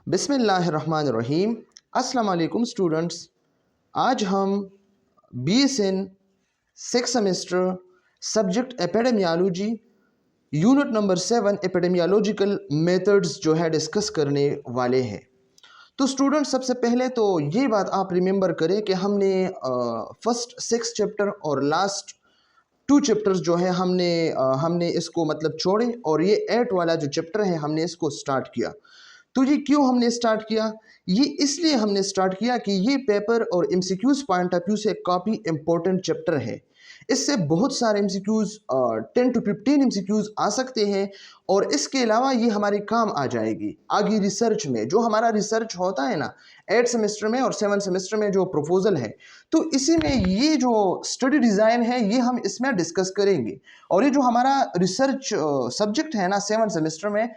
बिस्मिल्लाहिर्रहमानिर्रहीम। अस्सलाम वालेकुम स्टूडेंट्स। आज हम BSN 6 semester subject epidemiology unit number 7 epidemiological methods जो है डिस्कस करने वाले हैं। तो स्टूडेंट्स, सबसे पहले तो ये बात आप रिमेंबर करें कि हमने फर्स्ट 6 चैप्टर और लास्ट 2 चैप्टर्स जो है हमने इसको मतलब छोड़े और ये 8 वाला जो चैप्टर है हमने इसको स्टार्ट किया। तो ये क्यों हमने स्टार्ट किया? ये इसलिए हमने स्टार्ट किया कि ये पेपर और एमसीक्यूज पॉइंट ऑफ व्यू से काफ़ी इंपॉर्टेंट चैप्टर है। इससे बहुत सारे एमसीक्यूज 10 to 15 एमसीक्यूज आ सकते हैं और इसके अलावा ये हमारे काम आ जाएगी आगे रिसर्च में। जो हमारा रिसर्च होता है ना 8 सेमेस्टर में और 7 सेमेस्टर में जो प्रपोजल है, तो इसी में ये जो स्टडी डिज़ाइन है ये हम इसमें डिस्कस करेंगे। और ये जो हमारा रिसर्च सब्जेक्ट है ना 7 सेमेस्टर में,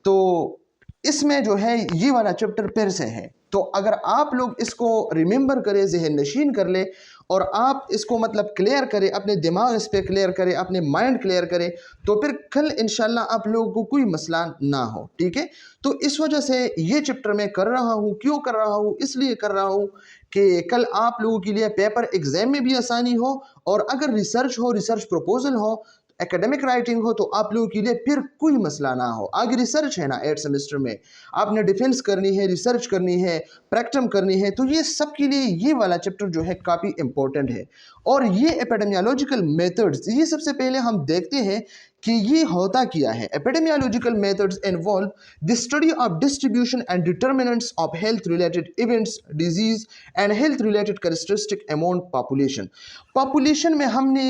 तो इसमें जो है ये वाला चैप्टर फिर से है। तो अगर आप लोग इसको रिमेंबर करें, जहन नशीन कर ले और आप इसको मतलब क्लियर करें, अपने दिमाग इस पे क्लियर करें, अपने माइंड क्लियर करें, तो फिर कल इंशाल्लाह आप लोगों को कोई मसला ना हो। ठीक है, तो इस वजह से ये चैप्टर मैं कर रहा हूँ। क्यों कर रहा हूँ? इसलिए कर रहा हूँ कि कल आप लोगों के लिए पेपर एग्जाम में भी आसानी हो और अगर रिसर्च हो, रिसर्च प्रपोजल हो, एकेडमिक राइटिंग हो, तो आप लोगों के लिए फिर कोई मसला ना हो। आगे रिसर्च है ना 8 सेमेस्टर में, आपने डिफेंस करनी है, रिसर्च करनी है, प्रैक्टिकम करनी है, तो ये सब के लिए ये वाला चैप्टर जो है काफ़ी इंपॉर्टेंट है। और ये एपिडेमियोलॉजिकल मेथड्स, ये सबसे पहले हम देखते हैं कि ये होता क्या है। Epidemiological methods involve the study of distribution and determinants of health related events, disease and health related characteristic among population. Population में हमने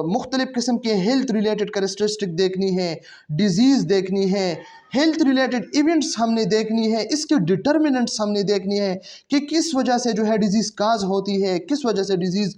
मुख्तलिफ किस्म के हेल्थ रिलेटेड कैरेक्टरिस्टिक देखनी है, डिजीज़ देखनी है, हेल्थ रिलेटेड इवेंट्स हमने देखनी है, इसके डिटर्मिनेंट्स हमने देखनी है कि किस वजह से जो है डिजीज़ काज होती है, किस वजह से डिजीज़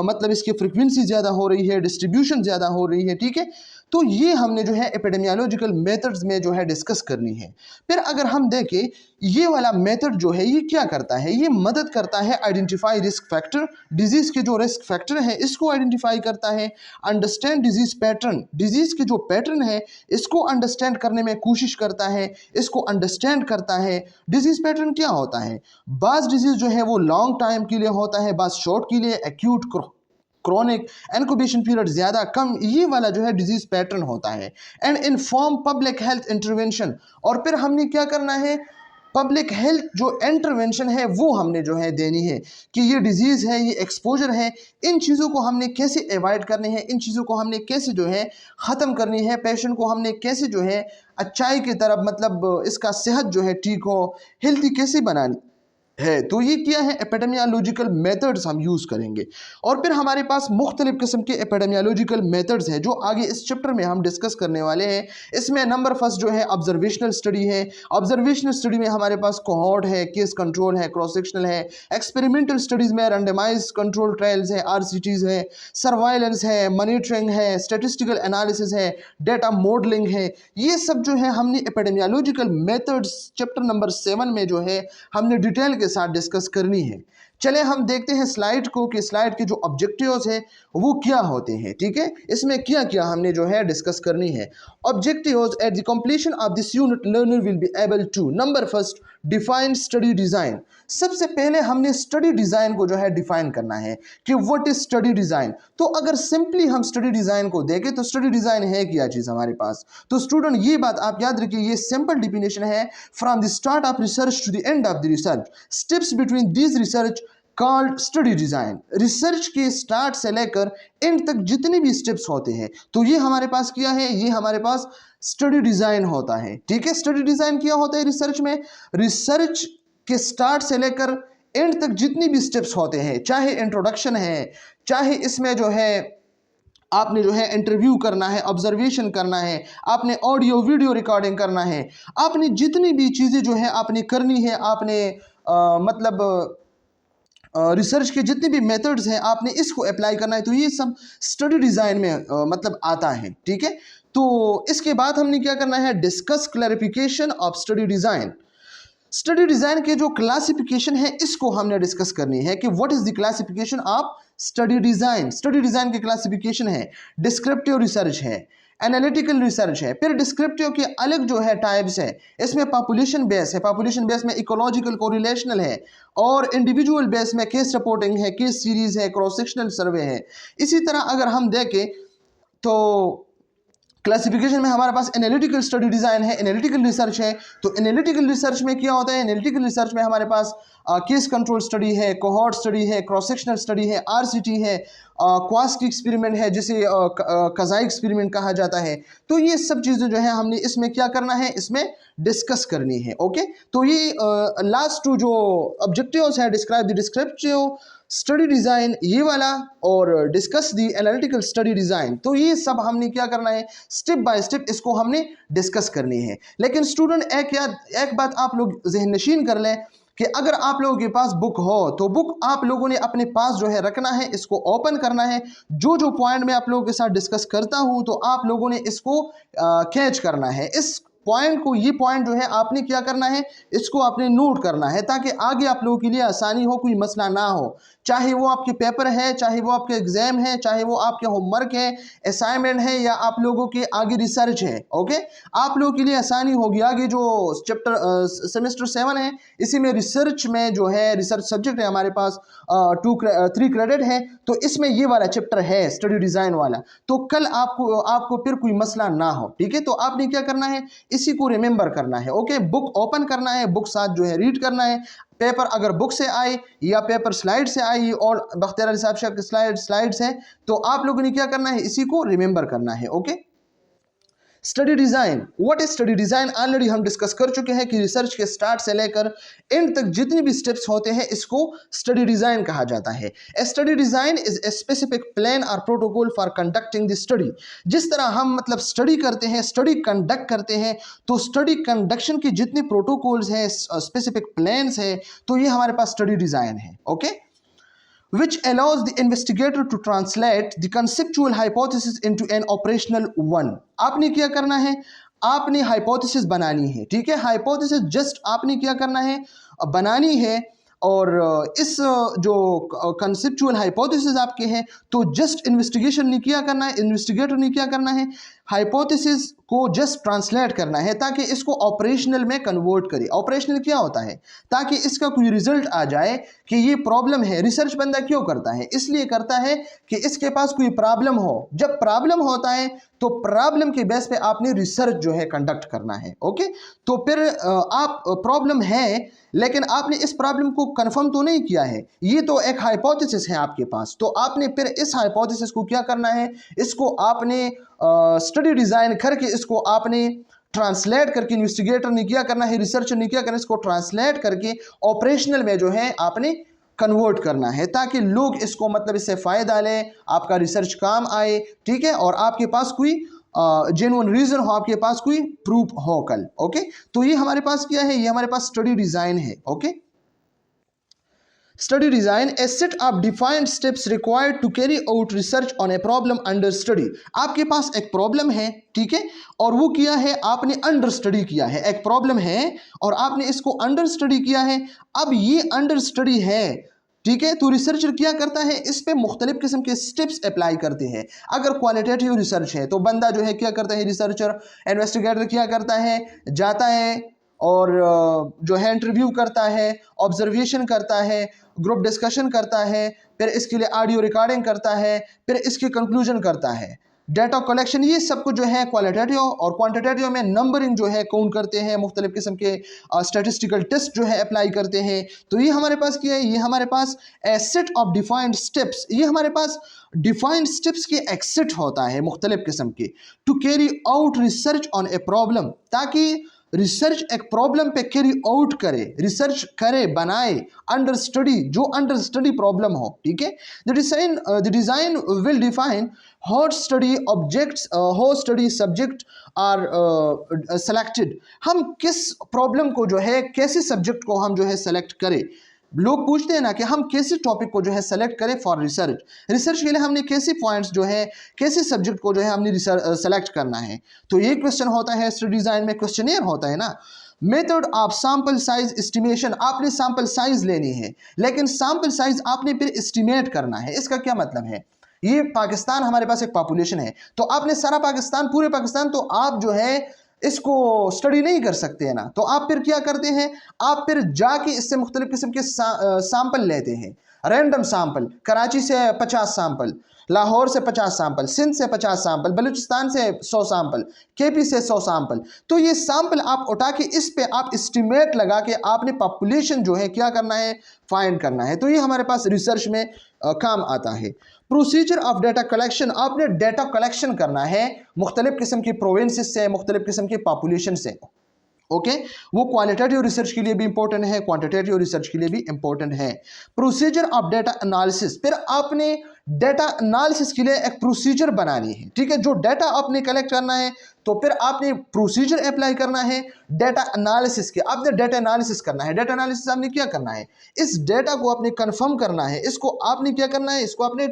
मतलब इसकी फ्रिक्वेंसी ज़्यादा हो रही है, डिस्ट्रीब्यूशन ज़्यादा हो रही है। ठीक है, तो ये हमने जो है एपिडेमियोलॉजिकल मेथड्स में जो है डिस्कस करनी है। फिर अगर हम देखें ये वाला मेथड जो है ये क्या करता है, ये मदद करता है आइडेंटिफाई रिस्क फैक्टर, डिजीज़ के जो रिस्क फैक्टर है इसको आइडेंटिफाई करता है। अंडरस्टैंड डिजीज़ पैटर्न, डिजीज़ के जो पैटर्न है इसको अंडरस्टैंड करने में कोशिश करता है, इसको अंडरस्टैंड करता है। डिजीज़ पैटर्न क्या होता है? बाज़ डिजीज़ जो है वो लॉन्ग टाइम के लिए होता है, बाज़ शॉर्ट के लिए, एक्यूट, क्रोनिक, इनक्यूबेशन पीरियड ज़्यादा कम, ये वाला जो है डिजीज़ पैटर्न होता है। And inform public health intervention, और फिर हमने क्या करना है, पब्लिक हेल्थ जो इंटरवेंशन है वो हमने जो है देनी है कि ये डिजीज़ है, ये एक्सपोजर है, इन चीज़ों को हमने कैसे अवॉइड करनी है, इन चीज़ों को हमने कैसे जो है ख़त्म करनी है, पेशेंट को हमने कैसे जो है अच्छाई की तरफ मतलब इसका सेहत जो है ठीक हो, हेल्थी कैसे बनानी है। तो ये क्या है, एपिडेमियोलॉजिकल मेथड्स हम यूज़ करेंगे। और फिर हमारे पास मुख्तलिफ़ किस्म के एपिडेमियोलॉजिकल मेथड्स हैं जो आगे इस चैप्टर में हम डिस्कस करने वाले हैं। इसमें नंबर फर्स्ट जो है ऑब्जर्वेशनल स्टडी है। ऑब्जर्वेशनल स्टडी में हमारे पास कोहॉर्ट है, केस कंट्रोल है, क्रॉस सेक्शनल है। एक्सपेरिमेंटल स्टडीज़ में रैंडमाइज कंट्रोल ट्रायल्स है, RCTs है, सर्वाइलेंस है, मॉनिटरिंग है, स्टेटिस्टिकल एनालिसिस है, डेटा मॉडलिंग है। ये सब जो है हमने एपिडेमियोलॉजिकल मेथड्स चैप्टर नंबर 7 में जो है हमने डिटेल के साथ डिस्कस करनी है। चले हम देखते हैं स्लाइड को कि स्लाइड के जो ऑब्जेक्टिव्स हैं वो क्या होते हैं। ठीक है, इसमें क्या क्या हमने जो है डिस्कस करनी है। Objectives at the completion of this unit learner will be able to, number first, define study design. सबसे पहले हमने स्टडी डिज़ाइन को जो है डिफाइन करना है कि व्हाट इज स्टडी डिज़ाइन। तो अगर सिंपली हम स्टडी डिज़ाइन को देखें तो स्टडी डिज़ाइन है क्या चीज़ हमारे पास। तो स्टूडेंट ये बात आप याद रखिए, ये सिंपल डिफिनेशन है, from the start of research to the end of the research, steps between this research called study design. Research के स्टार्ट से लेकर एंड तक जितने भी स्टेप्स होते हैं तो ये हमारे पास क्या है, ये हमारे पास स्टडी डिज़ाइन होता है। ठीक है, स्टडी डिज़ाइन क्या होता है रिसर्च में, रिसर्च के स्टार्ट से लेकर एंड तक जितनी भी स्टेप्स होते हैं, चाहे इंट्रोडक्शन है, चाहे इसमें जो है आपने जो है इंटरव्यू करना है, ऑब्जर्वेशन करना है, आपने ऑडियो वीडियो रिकॉर्डिंग करना है, आपने जितनी भी चीज़ें जो है आपने करनी है, आपने मतलब रिसर्च के जितने भी मेथड्स हैं आपने इसको अप्लाई करना है, तो ये सब स्टडी डिज़ाइन में मतलब आता है। ठीक है, तो इसके बाद हमने क्या करना है, discuss clarification of study design. Study design के जो क्लासिफिकेशन है इसको हमने डिस्कस करनी है कि what is the classification of study design. Study design के क्लासिफिकेशन है, डिस्क्रिप्टिव रिसर्च है, एनालिटिकल रिसर्च है। फिर डिस्क्रिप्टिव के अलग जो है टाइप्स है, इसमें पॉपुलेशन बेस है, पॉपुलेशन बेस में इकोलॉजिकल कोरिलेशनल है, और इंडिविजुअल बेस में केस रिपोर्टिंग है, केस सीरीज है, क्रॉस सेक्शनल सर्वे है। इसी तरह अगर हम देखें तो क्लासिफिकेशन में हमारे पास एनालिटिकल स्टडी डिजाइन है, एनालिटिकल रिसर्च है। तो एनालिटिकल रिसर्च में क्या होता है, एनालिटिकल रिसर्च में हमारे पास केस कंट्रोल स्टडी है, कोहॉर्ट स्टडी है, क्रॉस सेक्शनल स्टडी है, आरसीटी है, क्वास्की एक्सपेरिमेंट है जिसे कज़ाई एक्सपेरिमेंट कहा जाता है। तो ये सब चीज़ें जो है हमने इसमें क्या करना है, इसमें डिस्कस करनी है। ओके, तो ये लास्ट टू जो ऑब्जेक्टिव्स है, describe the descriptive study design ये वाला, और discuss the analytical study design. तो ये सब हमने क्या करना है, स्टेप बाय स्टेप इसको हमने डिस्कस करनी है। लेकिन स्टूडेंट एक बात आप लोग जहन नशीन कर लें कि अगर आप लोगों के पास बुक हो तो बुक आप लोगों ने अपने पास जो है रखना है, इसको ओपन करना है। जो जो पॉइंट मैं आप लोगों के साथ डिस्कस करता हूं तो आप लोगों ने इसको कैच करना है। इस पॉइंट को, ये पॉइंट जो है आपने क्या करना है, इसको आपने नोट करना है ताकि आगे आप लोगों के लिए आसानी हो, कोई मसला ना हो। चाहे वो आपके पेपर है, चाहे वो आपके एग्जाम है, चाहे वो आपके होमवर्क है, असाइनमेंट है, या आप लोगों के आगे रिसर्च है। ओके, आप लोगों के लिए आसानी होगी। आगे जो चैप्टर सेमेस्टर 7 है, इसी में रिसर्च में जो है रिसर्च सब्जेक्ट है हमारे पास 3 क्रेडिट है, तो इसमें ये वाला चैप्टर है स्टडी डिज़ाइन वाला। तो कल आपको फिर कोई मसला ना हो। ठीक है, तो आपने क्या करना है, इसी को रिमेंबर करना है। ओके, बुक ओपन करना है, बुक साथ जो है रीड करना है। पेपर अगर बुक से आए या पेपर स्लाइड से आई और बख्तियार अली साहब के स्लाइड्स हैं, तो आप लोगों ने क्या करना है, इसी को रिमेंबर करना है। Okay, study design, what is study design already हम डिस्कस कर चुके हैं कि रिसर्च के स्टार्ट से लेकर एंड तक जितनी भी स्टेप्स होते हैं इसको स्टडी डिज़ाइन कहा जाता है। A study design is a specific plan or protocol for conducting the study. जिस तरह हम मतलब स्टडी करते हैं, स्टडी कंडक्ट करते हैं, तो स्टडी कंडक्शन के जितने प्रोटोकॉल्स हैं, स्पेसिफिक प्लान्स हैं, तो ये हमारे पास स्टडी डिज़ाइन है। Okay, which allows the investigator to translate the conceptual hypothesis into an operational one। आपने क्या करना है, आपने हाइपोथेसिस बनानी है। ठीक है, हाइपोथेसिस जस्ट आपने क्या करना है, बनानी है। और इस जो कंसेप्चुअल हाइपोथेसिस आपके हैं, तो जस्ट इन्वेस्टिगेशन नहीं किया करना है, इन्वेस्टिगेटर ने क्या करना है, हाइपोथेसिस को जस्ट ट्रांसलेट करना है ताकि इसको ऑपरेशनल में कन्वर्ट करे। ऑपरेशनल क्या होता है, ताकि इसका कोई रिजल्ट आ जाए कि ये प्रॉब्लम है। रिसर्च बंदा क्यों करता है, इसलिए करता है कि इसके पास कोई प्रॉब्लम हो। जब प्रॉब्लम होता है तो प्रॉब्लम के बेस पे आपने रिसर्च जो है कंडक्ट करना है। ओके, तो फिर आप प्रॉब्लम है लेकिन आपने इस प्रॉब्लम को कंफर्म तो नहीं किया है, ये तो एक हाइपोथेसिस है आपके पास। तो आपने फिर इस हाइपोथेसिस को क्या करना है, इसको आपने स्टडी डिज़ाइन करके इसको आपने ट्रांसलेट करके, इन्वेस्टिगेटर ने क्या करना है, रिसर्चर ने क्या करना है, इसको ट्रांसलेट करके ऑपरेशनल में जो है आपने कन्वर्ट करना है ताकि लोग इसको मतलब इससे फ़ायदा लें, आपका रिसर्च काम आए। ठीक है, और आपके पास कोई जेन्युइन रीज़न हो, आपके पास कोई प्रूफ हो कल। ओके, तो ये हमारे पास क्या है, ये हमारे पास स्टडी डिज़ाइन है। Okay, study design a set of defined steps required to carry out research on a problem under study. आपके पास एक प्रॉब्लम है, ठीक है, और वो किया है आपने अंडर स्टडी किया है। एक प्रॉब्लम है और आपने इसको अंडर स्टडी किया है। अब ये अंडर स्टडी है, ठीक है, तो रिसर्चर क्या करता है, इस पे मुख्तलिफ किस्म के स्टेप्स अप्लाई करते हैं। अगर क्वालिटेटिव रिसर्च है तो बंदा जो है क्या करता है, रिसर्चर इन्वेस्टिगेटर क्या करता है, जाता है और जो है इंटरव्यू करता है, ऑब्जर्वेशन करता है, ग्रुप डिस्कशन करता है, फिर इसके लिए ऑडियो रिकॉर्डिंग करता है, फिर इसकी कंक्लूजन करता है, डाटा कलेक्शन, ये सब कुछ जो है क्वालिटेटिव। और क्वांटिटेटिव में नंबरिंग जो है काउंट करते हैं, मुख्तलिफ किस्म के स्टैटिस्टिकल टेस्ट जो है अप्लाई करते हैं। तो ये हमारे पास क्या है, ये हमारे पास ए सेट ऑफ डिफाइंड स्टेप्स, ये हमारे पास डिफाइंड स्टेप्स के एक सेट होता है मुख्तलिफ किस्म के, to carry out research on a problem, ताकि रिसर्च एक प्रॉब्लम पे कैरी आउट करे, रिसर्च करे, बनाए अंडर स्टडी, जो अंडर स्टडी प्रॉब्लम हो। ठीक है, the design will define how study objects, how study subject are selected. हम किस प्रॉब्लम को जो है, कैसे सब्जेक्ट को हम जो है सेलेक्ट करें। लोग पूछते हैं ना कि हम कैसे टॉपिक को जो है सेलेक्ट करें फॉर रिसर्च। रिसर्च के लिए हमने कैसे पॉइंट्स जो है, कैसे सब्जेक्ट को जो है हमने सेलेक्ट करना है। तो ये क्वेश्चन होता है स्टडी डिज़ाइन में, क्वेश्चनियर होता है ना। Method of sample size estimation, आपने सैंपल साइज लेनी है लेकिन सैंपल साइज आपने फिर एस्टिमेट करना है। इसका क्या मतलब है, ये पाकिस्तान हमारे पास एक पॉपुलेशन है, तो आपने सारा पाकिस्तान, पूरे पाकिस्तान, तो आप जो है इसको स्टडी नहीं कर सकते हैं ना। तो आप फिर क्या करते हैं, आप फिर जाके इससे मुख्तलिफ किस्म के सैंपल लेते हैं, रैंडम सैंपल, कराची से 50 सैंपल, लाहौर से 50 सैंपल, सिंध से 50 सैंपल, बलूचिस्तान से 100 सैंपल, केपी से 100 सैंपल। तो ये सैंपल आप उठा के इस पे आप एस्टिमेट लगा के आपने पॉपुलेशन जो है क्या करना है, फाइंड करना है। तो ये हमारे पास रिसर्च में काम आता है। प्रोसीजर ऑफ डाटा कलेक्शन, आपने डाटा कलेक्शन करना है मुख्तलिफ किस्म की प्रोविंसेस से, मुख्तलिफ किस्म की पॉपुलेशन से। ओके वो क्वालिटेटिव रिसर्च के लिए भी इंपॉर्टेंट है, क्वांटिटेटिव रिसर्च के लिए भी इंपॉर्टेंट है। प्रोसीजर ऑफ डाटा एनालिसिस, फिर आपने डाटा एनालिसिस के लिए एक प्रोसीजर बनानी है, ठीक है। जो डाटा आपने कलेक्ट करना है तो फिर आपने प्रोसीजर अप्लाई करना है डाटा एनालिसिस के। आपने डाटा एनालिसिस करना है, डाटा एनालिसिस आपने क्या करना है, इस डाटा को आपने कंफर्म करना है, इसको आपने क्या करना है, इसको आपने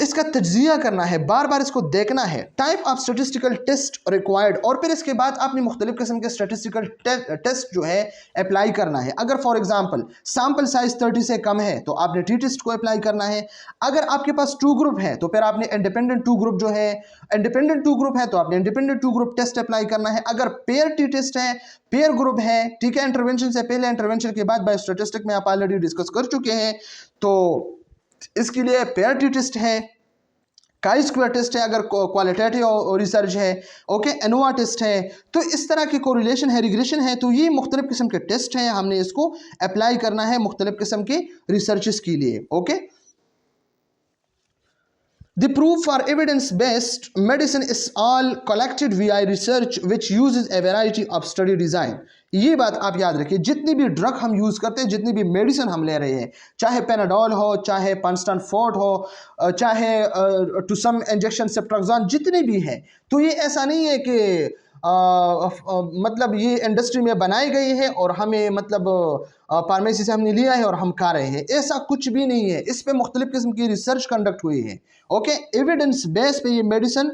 इसका तज्जिया करना है, बार बार इसको देखना है। Type of statistical test required, और फिर इसके बाद आपने मुख्तलिफ किस्म के स्टेटिस्टिकल टेस्ट जो है अप्लाई करना है। अगर फॉर एग्जांपल सैम्पल साइज 30 से कम है तो आपने टी टेस्ट को अप्लाई करना है। अगर आपके पास 2 ग्रुप है तो फिर आपने इंडिपेंडेंट 2 ग्रुप जो है, इंडिपेंडेंट 2 ग्रुप है तो आपने इंडिपेंडेंट 2 ग्रुप टेस्ट अप्लाई करना है। अगर पेयर टी टेस्ट है, पेयर ग्रुप है, ठीक है, इंटरवेंशन से पहले, इंटरवेंशन के बाद, बायो स्टैटिस्टिक में आप ऑलरेडी डिस्कस कर चुके हैं, तो इसके लिए पेयर टी टेस्ट है, काई स्क्वायर टेस्ट है अगर क्वालिटेटिव रिसर्च है, ओके, एनोवा टेस्ट है। तो इस तरह की कोरिलेशन है, रिग्रेशन है, तो ये मुख्तलिफ किस्म के टेस्ट हैं, हमने इसको अप्लाई करना है मुख्तलिफ किस्म के रिसर्चेस के लिए। Okay, The proof for evidence-based medicine is all collected via research which uses a variety of study design. ये बात आप याद रखिए, जितनी भी ड्रग हम यूज़ करते हैं, जितनी भी मेडिसिन हम ले रहे हैं, चाहे पेनाडोल हो, चाहे पंस्टन फोर्ट हो, चाहे टू सम इंजेक्शन सेप्ट्रोक्सोन, जितने भी हैं, तो ये ऐसा नहीं है कि मतलब ये इंडस्ट्री में बनाई गई है और हमें मतलब फार्मेसी से हमने लिया है और हम खा रहे हैं, ऐसा कुछ भी नहीं है। इस पे मुख्तलिफ किस्म की रिसर्च कंडक्ट हुई है। ओके, एविडेंस बेस पे ये मेडिसिन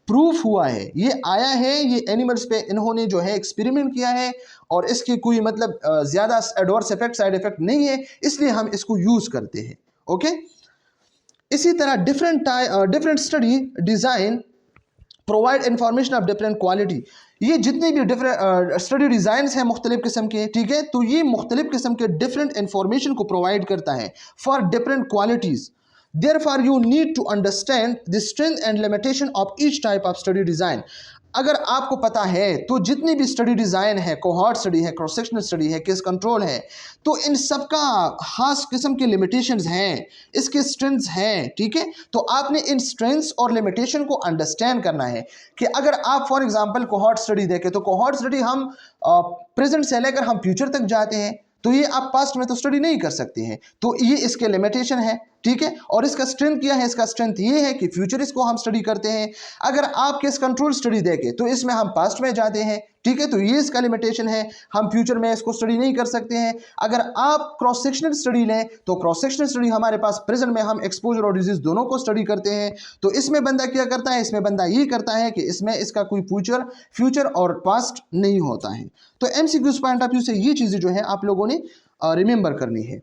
प्रूफ हुआ है, ये आया है, ये एनिमल्स पे इन्होंने जो है एक्सपेरिमेंट किया है और इसकी कोई मतलब ज़्यादा एडवर्स इफेक्ट, साइड इफेक्ट नहीं है, इसलिए हम इसको यूज़ करते हैं। ओके, इसी तरह different study design provide information of different quality. ये जितने भी डिफरेंट स्टडी डिज़ाइंस हैं मुख्तलिफ किस्म के, ठीक है, तो ये मुख्तलिफ किस्म के डिफरेंट इंफॉर्मेशन को प्रोवाइड करता है for different qualities. Therefore, you need to understand the strength and limitation of each type of study design. अगर आपको पता है तो जितनी भी स्टडी डिज़ाइन है, कोहॉर्ट स्टडी है, क्रॉस सेक्शनल स्टडी है, केस कंट्रोल है, तो इन सब का खास किस्म के लिमिटेशंस हैं, इसके स्ट्रेंथ्स हैं, ठीक है। तो आपने इन स्ट्रेंथ्स और लिमिटेशन को अंडरस्टैंड करना है कि अगर आप फॉर एग्जांपल कोहॉर्ट स्टडी देखें तो कोहॉर्ट स्टडी हम प्रेजेंट से लेकर हम फ्यूचर तक जाते हैं, तो ये आप पास्ट में तो स्टडी नहीं कर सकते हैं, तो ये इसके लिमिटेशन है, ठीक है। और इसका स्ट्रेंथ क्या है, इसका स्ट्रेंथ ये है कि फ्यूचर इसको हम स्टडी करते हैं। अगर आप केस कंट्रोल स्टडी देखें तो इसमें हम पास्ट में जाते हैं, ठीक है, तो ये इसका लिमिटेशन है, हम फ्यूचर में इसको स्टडी नहीं कर सकते हैं। अगर आप क्रॉस सेक्शनल स्टडी लें तो क्रॉस सेक्शनल स्टडी हमारे पास प्रेजेंट में हम एक्सपोजर और डिजीज दोनों को स्टडी करते हैं। तो इसमें बंदा क्या करता है, इसमें बंदा ये करता है कि इसमें इसका कोई फ्यूचर और पास्ट नहीं होता है। तो एमसीक्यूज पॉइंट ऑफ व्यू से ये चीज़ें जो है आप लोगों ने रिमेंबर करनी है।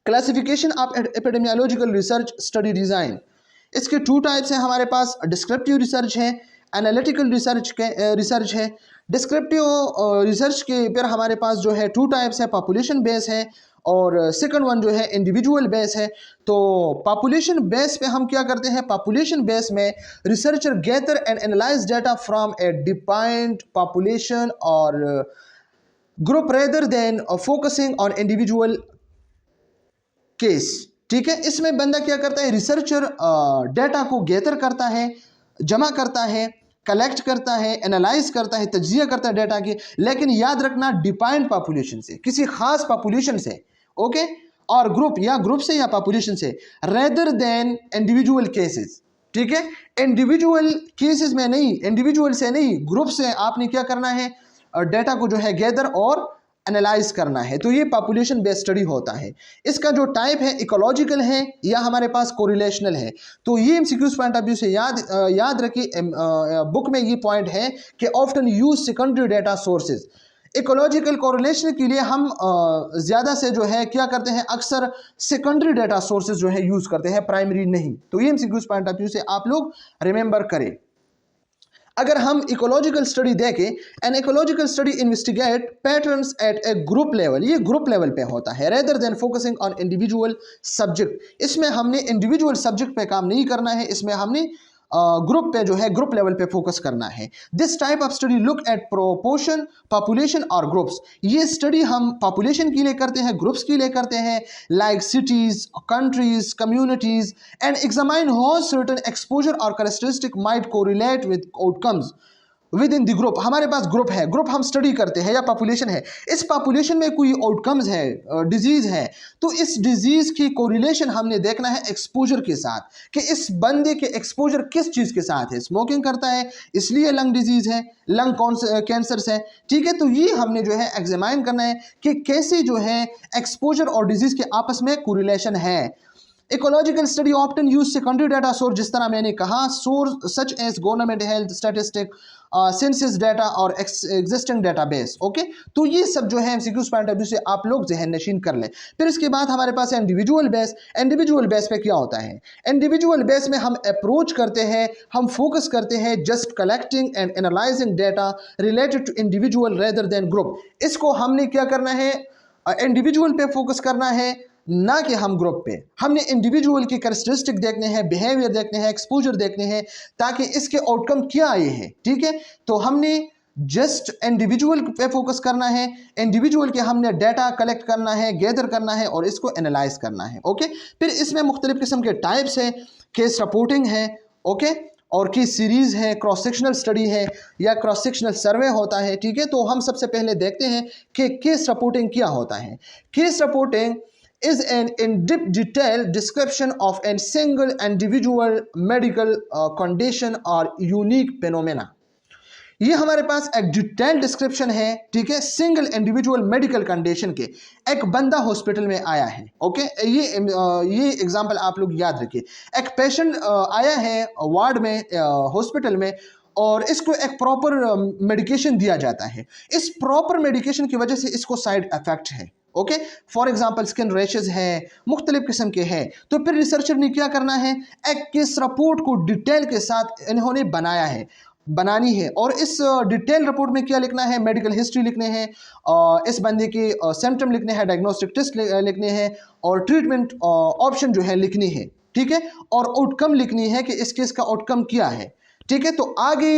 Classification of epidemiological research study design, इसके 2 टाइप्स हैं हमारे पास, डिस्क्रिप्टिव रिसर्च है, एनालिटिकल रिसर्च है। डिस्क्रिप्टिव रिसर्च के फिर हमारे पास जो है 2 टाइप्स है, पॉपुलेशन बेस है और सेकंड वन जो है इंडिविजुअल बेस है। तो पॉपुलेशन बेस पे हम क्या करते हैं, पॉपुलेशन बेस में researcher gather and analyse data from a defined population or group rather than focusing on individual case, ठीक है। इसमें बंदा क्या करता है, रिसर्चर डाटा को गैदर करता है, जमा करता है, कलेक्ट करता है, एनालाइज करता है, तज्जिया करता है डाटा की, लेकिन याद रखना डिफाइंड पॉपुलेशन से, किसी खास पॉपुलेशन से, ओके, और ग्रुप या ग्रुप से या पॉपुलेशन से, रेदर देन इंडिविजुअल केसेस, ठीक है। इंडिविजुअल केसेस में नहीं, इंडिविजुअल से नहीं, ग्रुप से आपने क्या करना है, डाटा को जो है गैदर और एनालाइज करना है। तो ये पॉपुलेशन बेस्ड स्टडी होता है। इसका जो टाइप है इकोलॉजिकल है या हमारे पास कोरिलेशनल है। तो ये एमसीक्यूज पॉइंट ऑफ व्यू से याद रखिए, बुक में ये पॉइंट है कि often use secondary data sources. Ecological correlation के लिए हम ज़्यादा से जो है क्या करते हैं, अक्सर सेकेंडरी डेटा सोर्सेज जो है यूज़ करते हैं, प्राइमरी नहीं। तो ये एमसीक्यूज पॉइंट ऑफ व्यू से आप लोग रिमेंबर करें। अगर हम इकोलॉजिकल स्टडी देखें, an ecological study investigate patterns at a group level, ये ग्रुप लेवल पे होता है, rather than focusing on individual subject. इसमें हमने इंडिविजुअल सब्जेक्ट पे काम नहीं करना है, इसमें हमने ग्रुप पे जो है ग्रुप लेवल पे फोकस करना है। This type of study look at proportion, population or groups. ये स्टडी हम पॉपुलेशन के लिए करते हैं, ग्रुप्स के लिए करते हैं, like cities, countries, communities, and examine how certain exposure or characteristic might correlate with outcomes with in the group. हमारे पास ग्रुप है, ग्रुप हम स्टडी करते हैं या पॉपुलेशन है, इस पॉपुलेशन में कोई आउटकम्स है, डिजीज है, तो इस डिजीज की कोरिलेशन हमने देखना है एक्सपोजर के साथ, कि इस बंदे के एक्सपोजर किस चीज के साथ है। स्मोकिंग करता है इसलिए लंग डिजीज है, लंग कैंसर है, ठीक है। तो ये हमने जो है एग्जामाइन करना है कि कैसे जो है एक्सपोजर और डिजीज के आपस में कोरिलेशन है। Ecological study often use secondary data source, जिस तरह मैंने कहा, source such as government health statistic, census data or existing database. Okay, तो ये सब जो है एमसीक्यूज पॉइंट ऑफ व्यू से आप लोग जहन नशीन कर लें। फिर इसके बाद हमारे पास है इंडिविजुअल बेस। इंडिविजुअल बेस पे क्या होता है? इंडिविजुअल बेस में हम अप्रोच करते हैं, हम फोकस करते हैं just collecting and analysing data related to individual rather than group. इसको हमने क्या करना है, इंडिविजुअल पे फोकस करना है, ना कि हम ग्रुप पे। हमने इंडिविजुअल की कैरेक्टरिस्टिक देखने हैं, बिहेवियर देखने हैं, एक्सपोजर देखने हैं, ताकि इसके आउटकम क्या आए हैं, ठीक है। तो हमने जस्ट इंडिविजुअल पे फोकस करना है, इंडिविजुअल के हमने डाटा कलेक्ट करना है, गैदर करना है और इसको एनालाइज करना है। ओके, फिर इसमें मुख्तलिफ किस्म के टाइप्स है, केस रिपोर्टिंग है, ओके, और केस सीरीज है, क्रॉस सेक्शनल स्टडी है या क्रॉस सेक्शनल सर्वे होता है, ठीक है। तो हम सबसे पहले देखते हैं कि केस रिपोर्टिंग क्या होता है। Case reporting is an in-depth detailed description of a single individual medical condition or unique phenomena। ये हमारे पास एक डिटेल डिस्क्रिप्शन है, ठीक है, सिंगल इंडिविजुअल मेडिकल कंडीशन के। एक बंदा हॉस्पिटल में आया है, ओके, ये एग्जांपल आप लोग याद रखिए। एक पेशेंट आया है वार्ड में, हॉस्पिटल में, और इसको एक प्रॉपर मेडिकेशन दिया जाता है। इस प्रॉपर मेडिकेशन की वजह से इसको साइड इफेक्ट है, okay, for example skin rashes है, मुख्तलिफ किस्म के हैं। तो फिर रिसर्चर ने क्या करना है, एक केस रिपोर्ट को डिटेल के साथ इन्होंने बनानी है, और इस डिटेल रिपोर्ट में क्या लिखना है, मेडिकल हिस्ट्री लिखने हैं, इस बंदे के सिम्टम लिखने हैं, डायग्नोस्टिक टेस्ट लिखने हैं, और ट्रीटमेंट ऑप्शन जो है लिखनी है, ठीक है, और आउटकम लिखनी है कि इस केस का आउटकम क्या है, ठीक है। तो आगे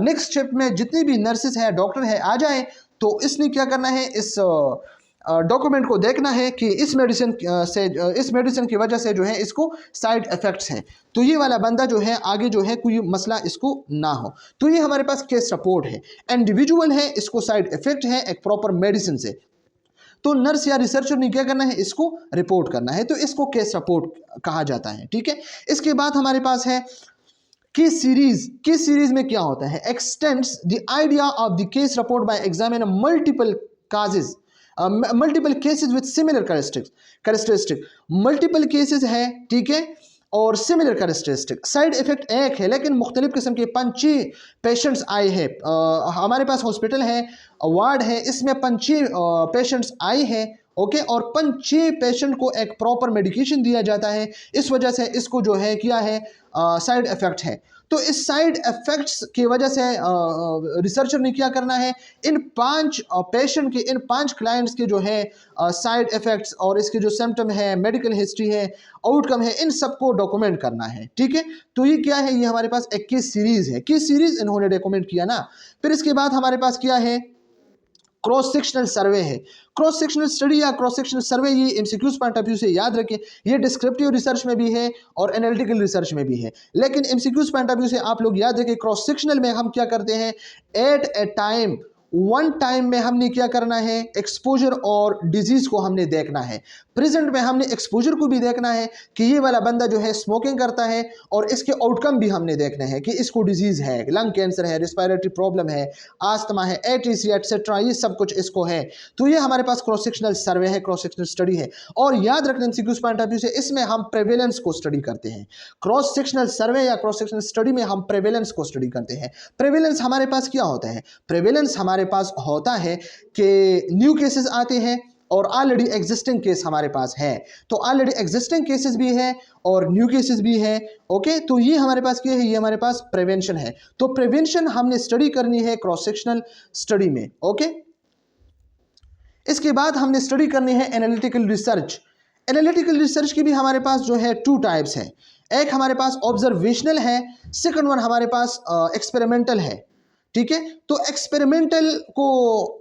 नेक्स्ट स्टेप में जितनी भी नर्सेज हैं, डॉक्टर है, आ जाए, तो इसने क्या करना है, इस डॉक्यूमेंट को देखना है कि इस मेडिसिन की वजह से जो है इसको साइड इफेक्ट्स हैं, तो ये वाला बंदा जो है आगे जो है कोई मसला इसको ना हो। तो ये हमारे पास केस रिपोर्ट है, इंडिविजुअल है, इसको साइड इफेक्ट है एक प्रॉपर मेडिसिन से, तो नर्स या रिसर्चर ने क्या करना है, इसको रिपोर्ट करना है, तो इसको केस रिपोर्ट कहा जाता है, ठीक है। इसके बाद हमारे पास है केस सीरीज। केस सीरीज में क्या होता है, x tends the idea of the case report by examine multiple causes, multiple cases with similar characteristic. Multiple cases है, ठीक है, और सिमिलर कैरेक्टरिस्टिक। साइड इफेक्ट एक है, लेकिन मुख्तलिफ किस्म के 5-6 पेशेंट्स आए हैं। हमारे पास हॉस्पिटल है, वार्ड है, इसमें 5-6 पेशेंट्स आए हैं, ओके, और 5-6 पेशेंट को एक प्रॉपर मेडिकेशन दिया जाता है, इस वजह से इसको जो है क्या है, साइड इफेक्ट है। तो इस साइड इफेक्ट्स की वजह से रिसर्चर ने क्या करना है, इन 5 पेशेंट के, इन 5 क्लाइंट्स के जो है साइड इफेक्ट्स और इसके जो सिम्टम है, मेडिकल हिस्ट्री है, आउटकम है, इन सबको डॉक्यूमेंट करना है, ठीक है। तो ये क्या है, ये हमारे पास एक केस सीरीज है, केस सीरीज इन्होंने डॉक्यूमेंट किया ना। फिर इसके बाद हमारे पास क्या है, क्रॉस सेक्शनल सर्वे है। क्रॉस सेक्शनल स्टडी या क्रॉस सेक्शनल सर्वे, ये एमसीक्यूज पॉइंट ऑफ व्यू से याद रखें, ये डिस्क्रिप्टिव रिसर्च में भी है और एनालिटिकल रिसर्च में भी है, लेकिन एमसीक्यूज पॉइंट ऑफ व्यू से आप लोग याद रखें, क्रॉस सेक्शनल में हम क्या करते हैं, at a time, one time में हमने क्या करना है, एक्सपोजर और डिजीज को हमने देखना है। प्रेजेंट में हमने एक्सपोजर को भी देखना है कि ये वाला बंदा जो है स्मोकिंग करता है, और इसके आउटकम भी हमने देखने हैं कि इसको डिजीज है, लंग कैंसर है, रिस्पायरेटरी प्रॉब्लम है, आस्थमा है, एटीसी एटसेट्रा, ये सब कुछ इसको है। तो ये हमारे पास क्रॉस सेक्शनल सर्वे है, क्रॉस सेक्शनल स्टडी है। और याद रखना एमसीक्यूज पॉइंट ऑफ व्यू से, इसमें हम प्रेवेलेंस को स्टडी करते हैं। क्रॉस सेक्शनल सर्वे या क्रॉस सेक्शनल स्टडी में हम प्रेवेलेंस को स्टडी करते हैं। प्रेवेलेंस हमारे पास क्या होता है, प्रेवेलेंस हमारे हमारे पास होता है कि न्यू केसेस आते हैं और ऑलरेडी एग्जिस्टिंग केस हमारे पास है। तो ऑलरेडी एग्जिस्टिंग केसेस भी है और न्यू केसेस भी है। ओके, तो ये हमारे पास क्या है, ये हमारे पास प्रिवेंशन है। तो प्रिवेंशन हमने स्टडी करनी है क्रॉस सेक्शनल स्टडी में। ओके, इसके बाद हमने स्टडी करनी है एनालिटिकल रिसर्च। एनालिटिकल रिसर्च की भी हमारे पास जो है टू टाइप्स है। एक हमारे पास ऑब्जर्वेशनल है, सेकंड वन हमारे पास एक्सपेरिमेंटल है। ठीक है, तो एक्सपेरिमेंटल को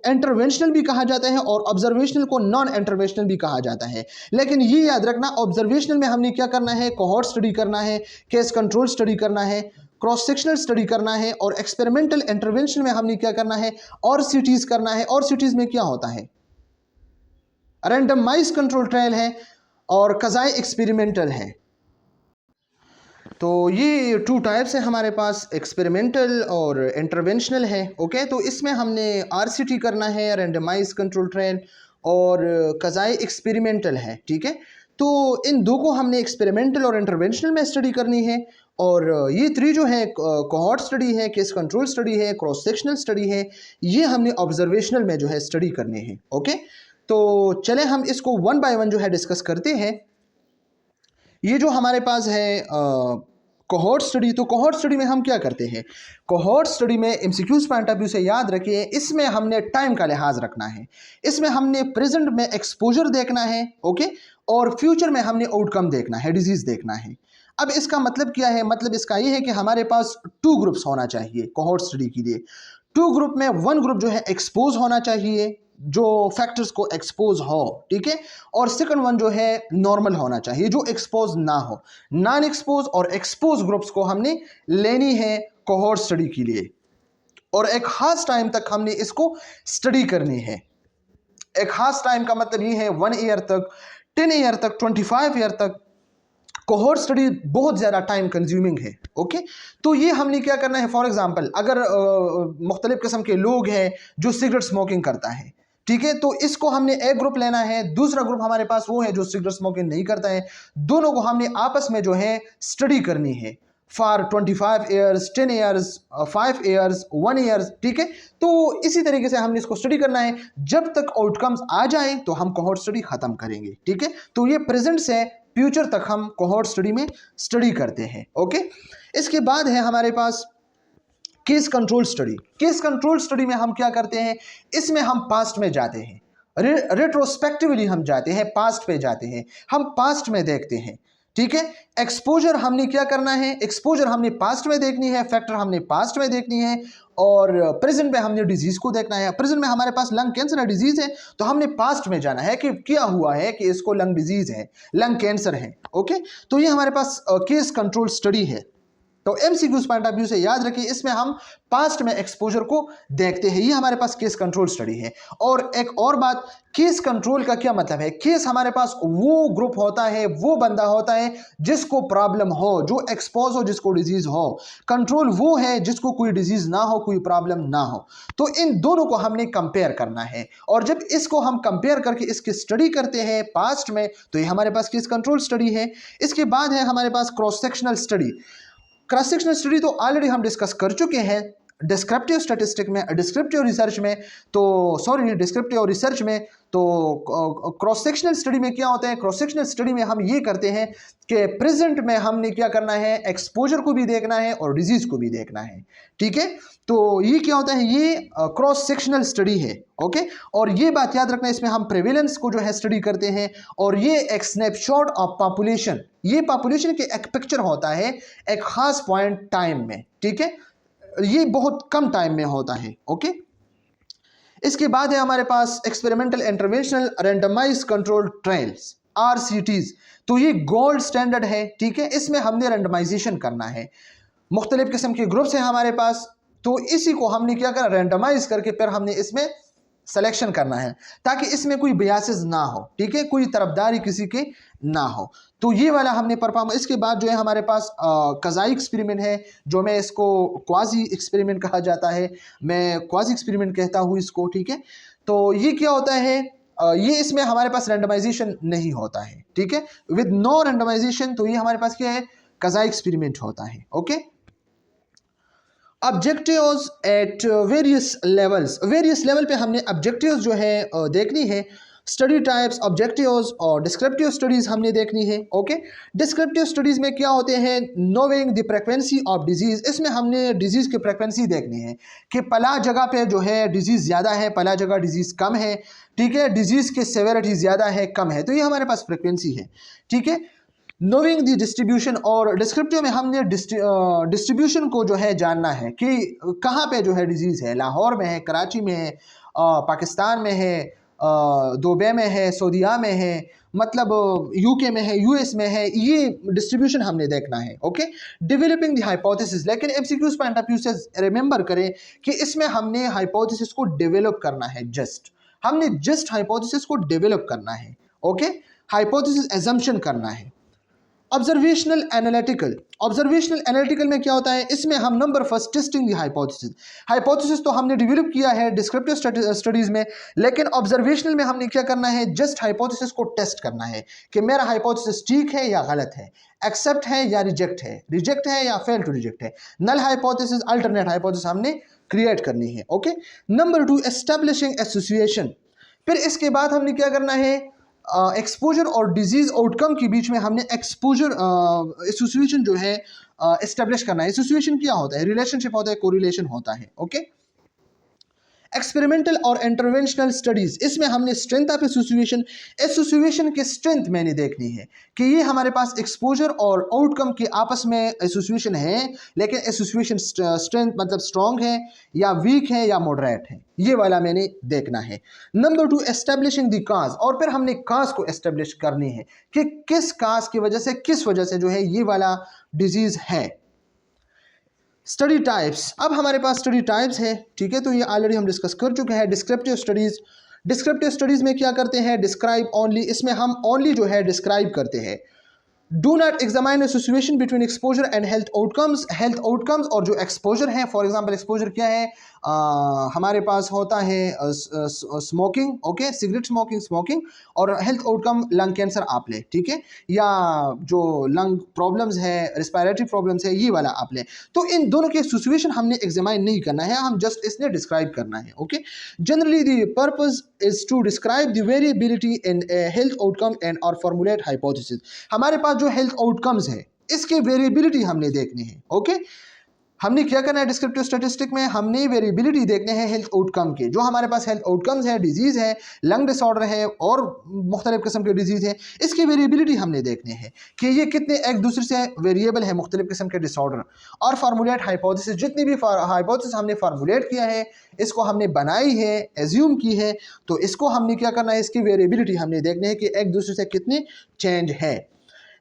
इंटरवेंशनल भी कहा जाता है और ऑब्जर्वेशनल को नॉन इंटरवेंशनल भी कहा जाता है। लेकिन ये याद रखना, ऑब्जर्वेशनल में हमने क्या करना है, कोहॉर्ट स्टडी करना है, केस कंट्रोल स्टडी करना है, क्रॉस सेक्शनल स्टडी करना है। और एक्सपेरिमेंटल इंटरवेंशन में हमने क्या करना है, और सिटीज करना है। और सिटीज में क्या होता है, रैंडमाइज कंट्रोल ट्रायल है और कज़ाई एक्सपेरिमेंटल है। तो ये टू टाइप्स है हमारे पास, एक्सपेरिमेंटल और इंटरवेंशनल है। ओके, तो इसमें हमने आरसीटी करना है, रैंडमाइज कंट्रोल ट्रायल, और कज़ाई एक्सपेरिमेंटल है। ठीक है, तो इन दो को हमने एक्सपेरिमेंटल और इंटरवेंशनल में स्टडी करनी है। और ये थ्री जो है, कोहॉर्ट स्टडी है, केस कंट्रोल स्टडी है, क्रॉस सेक्शनल स्टडी है, ये हमने ऑब्जर्वेशनल में जो है स्टडी करने हैं। ओके, तो चले हम इसको वन बाय वन जो है डिस्कस करते हैं। ये जो हमारे पास है कोहॉर्ट स्टडी, तो कोहॉर्ट स्टडी में हम क्या करते हैं, कोहॉर्ट स्टडी में एमसीक्यूज पॉइंट ऑफ व्यू से याद रखिए, इसमें हमने टाइम का लिहाज रखना है। इसमें हमने प्रेजेंट में एक्सपोजर देखना है, ओके, और फ्यूचर में हमने आउटकम देखना है, डिजीज देखना है। अब इसका मतलब क्या है, मतलब इसका ये है कि हमारे पास टू ग्रुप्स होना चाहिए कोहॉर्ट स्टडी के लिए। टू ग्रुप में वन ग्रुप जो है एक्सपोज होना चाहिए, जो फैक्टर्स को एक्सपोज हो, ठीक है, और सेकंड वन जो है नॉर्मल होना चाहिए, जो एक्सपोज ना हो। नॉन एक्सपोज और एक्सपोज ग्रुप्स को हमने लेनी है कोहॉर्ट स्टडी के लिए, और एक खास टाइम तक हमने इसको स्टडी करनी है। एक खास टाइम का मतलब ये है 1 ईयर तक, 10 ईयर तक, 25 ईयर तक। कोहॉर्ट स्टडी बहुत ज़्यादा टाइम कंज्यूमिंग है। ओके, तो ये हमने क्या करना है, फॉर एग्जांपल अगर मुख्तलिफ किस्म के लोग हैं जो सिगरेट स्मोकिंग करता है, ठीक है, तो इसको हमने एक ग्रुप लेना है, दूसरा ग्रुप हमारे पास वो है जो सिगरेट स्मोकिंग नहीं करता है। दोनों को हमने आपस में जो है स्टडी करनी है for 25 years, 10 years, 5 years, 1 years. ठीक है, तो इसी तरीके से हमने इसको स्टडी करना है। जब तक आउटकम्स आ जाए तो हम कोहॉर्ट स्टडी खत्म करेंगे। ठीक है, तो ये प्रेजेंट से फ्यूचर तक हम कोहॉर्ट स्टडी में स्टडी करते हैं। ओके, इसके बाद है हमारे पास case control study. Case control study में हम क्या करते हैं, इसमें हम पास्ट में जाते हैं, रेट्रोस्पेक्टिवली हम जाते हैं, पास्ट पे जाते हैं, हम पास्ट में देखते हैं। ठीक है, एक्सपोजर हमने क्या करना है, एक्सपोजर हमने पास्ट में देखनी है, फैक्टर हमने पास्ट में देखनी है, और प्रेजेंट में हमने डिजीज को देखना है। प्रेजेंट में हमारे पास लंग कैंसर है, डिजीज है, तो हमने पास्ट में जाना है कि क्या हुआ है कि इसको लंग डिजीज है, लंग कैंसर है। ओके, तो ये हमारे पास केस कंट्रोल स्टडी है। तो एमसीक्यूज पॉइंट ऑफ व्यू से याद रखिए, इसमें हम पास्ट में एक्सपोजर को देखते हैं। ये हमारे पास केस कंट्रोल स्टडी है। और एक और बात, केस कंट्रोल का क्या मतलब है, केस हमारे पास वो ग्रुप होता है, वो बंदा होता है जिसको प्रॉब्लम हो, जो एक्सपोज हो, जिसको डिजीज हो। कंट्रोल वो है जिसको कोई डिजीज ना हो, कोई प्रॉब्लम ना हो। तो इन दोनों को हमने कंपेयर करना है, और जब इसको हम कंपेयर करके इसकी स्टडी करते हैं पास्ट में, तो ये हमारे पास केस कंट्रोल स्टडी है। इसके बाद है हमारे पास cross sectional study. Cross sectional study तो ऑलरेडी हम डिस्कस कर चुके हैं डिस्क्रिप्टिव स्टैटिस्टिक में, डिस्क्रिप्टिव रिसर्च में, तो सॉरी डिस्क्रिप्टिव रिसर्च में। तो क्रॉस सेक्शनल स्टडी में क्या होता है, क्रॉस सेक्शनल स्टडी में हम ये करते हैं कि प्रेजेंट में हमने क्या करना है, एक्सपोजर को भी देखना है और डिजीज को भी देखना है। ठीक है, तो ये क्या होता है, ये क्रॉस सेक्शनल स्टडी है। ओके, और ये बात याद रखना, इसमें हम प्रेवेलेंस को जो है स्टडी करते हैं, और ये एक स्नैपशॉट ऑफ पॉपुलेशन, ये पॉपुलेशन के एक पिक्चर होता है एक खास पॉइंट टाइम में। ठीक है, ये बहुत कम टाइम में होता है। ओके, इसके बाद है हमारे पास experimental interventional randomise control trials, RCTs. तो ये गोल्ड स्टैंडर्ड है। ठीक है, इसमें हमने रैंडमाइजेशन करना है, मुख्तलिफ किस्म के ग्रुप्स हैं हमारे पास, तो इसी को हमने क्या करना, रैंडमाइज करके फिर हमने इसमें सिलेक्शन करना है ताकि इसमें कोई बियासेस ना हो। ठीक है, कोई तरफदारी किसी के ना हो। तो ये वाला हमने परफॉर्म। इसके बाद जो है हमारे पास कज़ाई एक्सपेरिमेंट है, जो मैं इसको क्वाजी एक्सपेरिमेंट कहा जाता है, मैं क्वाजी एक्सपेरिमेंट कहता हूँ इसको। ठीक है, तो ये क्या होता है, ये इसमें हमारे पास रैंडमाइजेशन नहीं होता है। ठीक है, विद नो रैंडमाइजेशन, तो ये हमारे पास क्या है, कज़ाई एक्सपेरिमेंट होता है। Okay, objectives at various level पे हमने ऑब्जेक्टिव्स जो है देखनी है। स्टडी टाइप्स, ऑब्जेक्टिव्स और डिस्क्रिप्टिव स्टडीज़ हमने देखनी है। ओके, डिस्क्रिप्टिव स्टडीज़ में क्या होते हैं, knowing the frequency of disease, इसमें हमने डिजीज़ की फ्रिक्वेंसी देखनी है कि पला जगह पे जो है डिजीज़ ज़्यादा है, पला जगह डिजीज़ कम है, ठीक है, डिजीज़ की सेवेरिटी ज़्यादा है कम है, तो ये हमारे पास फ्रिक्वेंसी है, ठीक है। नोइंग द डिस्ट्रीब्यूशन, और डिस्क्रिप्टिव में हमने डिस्ट्रीब्यूशन को जो है जानना है कि कहाँ पे जो है डिजीज़ है, लाहौर में है, कराची में है, पाकिस्तान में है, दुबई में है, सऊदीया में है, मतलब यूके में है, यूएस में है, ये डिस्ट्रीब्यूशन हमने देखना है। ओके, डेवलपिंग द हाइपोथेसिस, लेकिन एमसीक्यूज पॉइंट ऑफ व्यू से रिमेंबर करें कि इसमें हमने हाइपोथेसिस को डेवलप करना है, हमने जस्ट हाइपोथेसिस को डेवलप करना है। ओके, हाइपोथेसिस एजम्पशन करना है। ऑब्जर्वेशनल एनालिटिकल में क्या होता है, इसमें हम नंबर फर्स्ट टेस्टिंग दी हाइपोथेसिस तो हमने डेवलप किया है डिस्क्रिप्टिव स्टडीज में, लेकिन ऑब्जर्वेशनल में हमने क्या करना है, जस्ट हाइपोथेसिस को टेस्ट करना है कि मेरा हाइपोथेसिस ठीक है या गलत है, एक्सेप्ट है या रिजेक्ट है या फेल टू रिजेक्ट है, नल हाइपोथेसिस, अल्टरनेट हाइपोथेसिस हमने क्रिएट करनी है। ओके, नंबर 2 एस्टेब्लिशिंग एसोसिएशन, फिर इसके बाद हमने क्या करना है, एक्सपोजर और डिजीज आउटकम के बीच में हमने एक्सपोजर एसोसिएशन जो है एस्टेब्लिश करना है। एसोसिएशन क्या होता है, रिलेशनशिप होता है, कोरिलेशन होता है। ओके, एक्सपेरिमेंटल और इंटरवेंशनल स्टडीज, इसमें हमने स्ट्रेंथ ऑफ एसोसिएशन की स्ट्रेंथ मैंने देखनी है कि ये हमारे पास एक्सपोजर और आउटकम के आपस में एसोसिएशन है, लेकिन एसोसिएशन स्ट्रेंथ मतलब स्ट्रॉन्ग है या वीक है या मॉडरेट है, ये वाला मैंने देखना है। नंबर 2 एस्टेब्लिशिंग द काज, और फिर हमने काज को एस्टेब्लिश करनी है कि किस काज की वजह से, किस वजह से जो है ये वाला डिजीज है। स्टडी टाइप्स, अब हमारे पास स्टडी टाइप्स है, ठीक है, तो ये ऑलरेडी हम डिस्कस कर चुके हैं। डिस्क्रिप्टिव स्टडीज़ में क्या करते हैं, डिस्क्राइब ओनली, इसमें हम ओनली जो है डिस्क्राइब करते हैं। Do not examine association between exposure and health outcomes और जो एक्सपोजर है, फॉर एग्जांपल एक्सपोजर क्या है, हमारे पास होता है स्मोकिंग, ओके, सिगरेट स्मोकिंग, और हेल्थ आउटकम लंग कैंसर आप ले, ठीक है, या जो लंग प्रॉब्लम्स है, रिस्पायरेटरी प्रॉब्लम्स है, ये वाला आप ले, तो इन दोनों के एसोसिएशन हमने एग्जामाइन नहीं करना है, हम जस्ट इसने डिस्क्राइब करना है। Okay, generally the purpose is to describe the variability in health outcome and और फॉर्मुलेट हाइपोथेसिस, हमारे पास जो हेल्थ आउटकम्स है इसके वेरिएबिलिटी हमने देखनी है। ओके, हमने क्या करना है, डिस्क्रिप्टिव स्टैटिस्टिक में हमने वेरिएबिलिटी देखने हैं हेल्थ आउटकम के, जो हमारे पास हेल्थ आउटकम्स है, डिजीज़ है, लंग डिसऑर्डर है और मुख्तलिफ किस्म के डिजीज़ है, इसकी वेरिएबिलिटी हमने देखने हैं कि ये कितने एक दूसरे से वेरिएबल है, मुख्तलिफ किस्म के डिसऑर्डर। और फार्मूलेट हाइपोथेसिस, जितनी भी हाइपोथेसिस हमने फार्मूलेट किया है, इसको हमने बनाई है, एज्यूम की है, तो इसको हमने क्या करना है, इसकी वेरिएबिलिटी हमने देखने है कि एक दूसरे से कितनी चेंज है।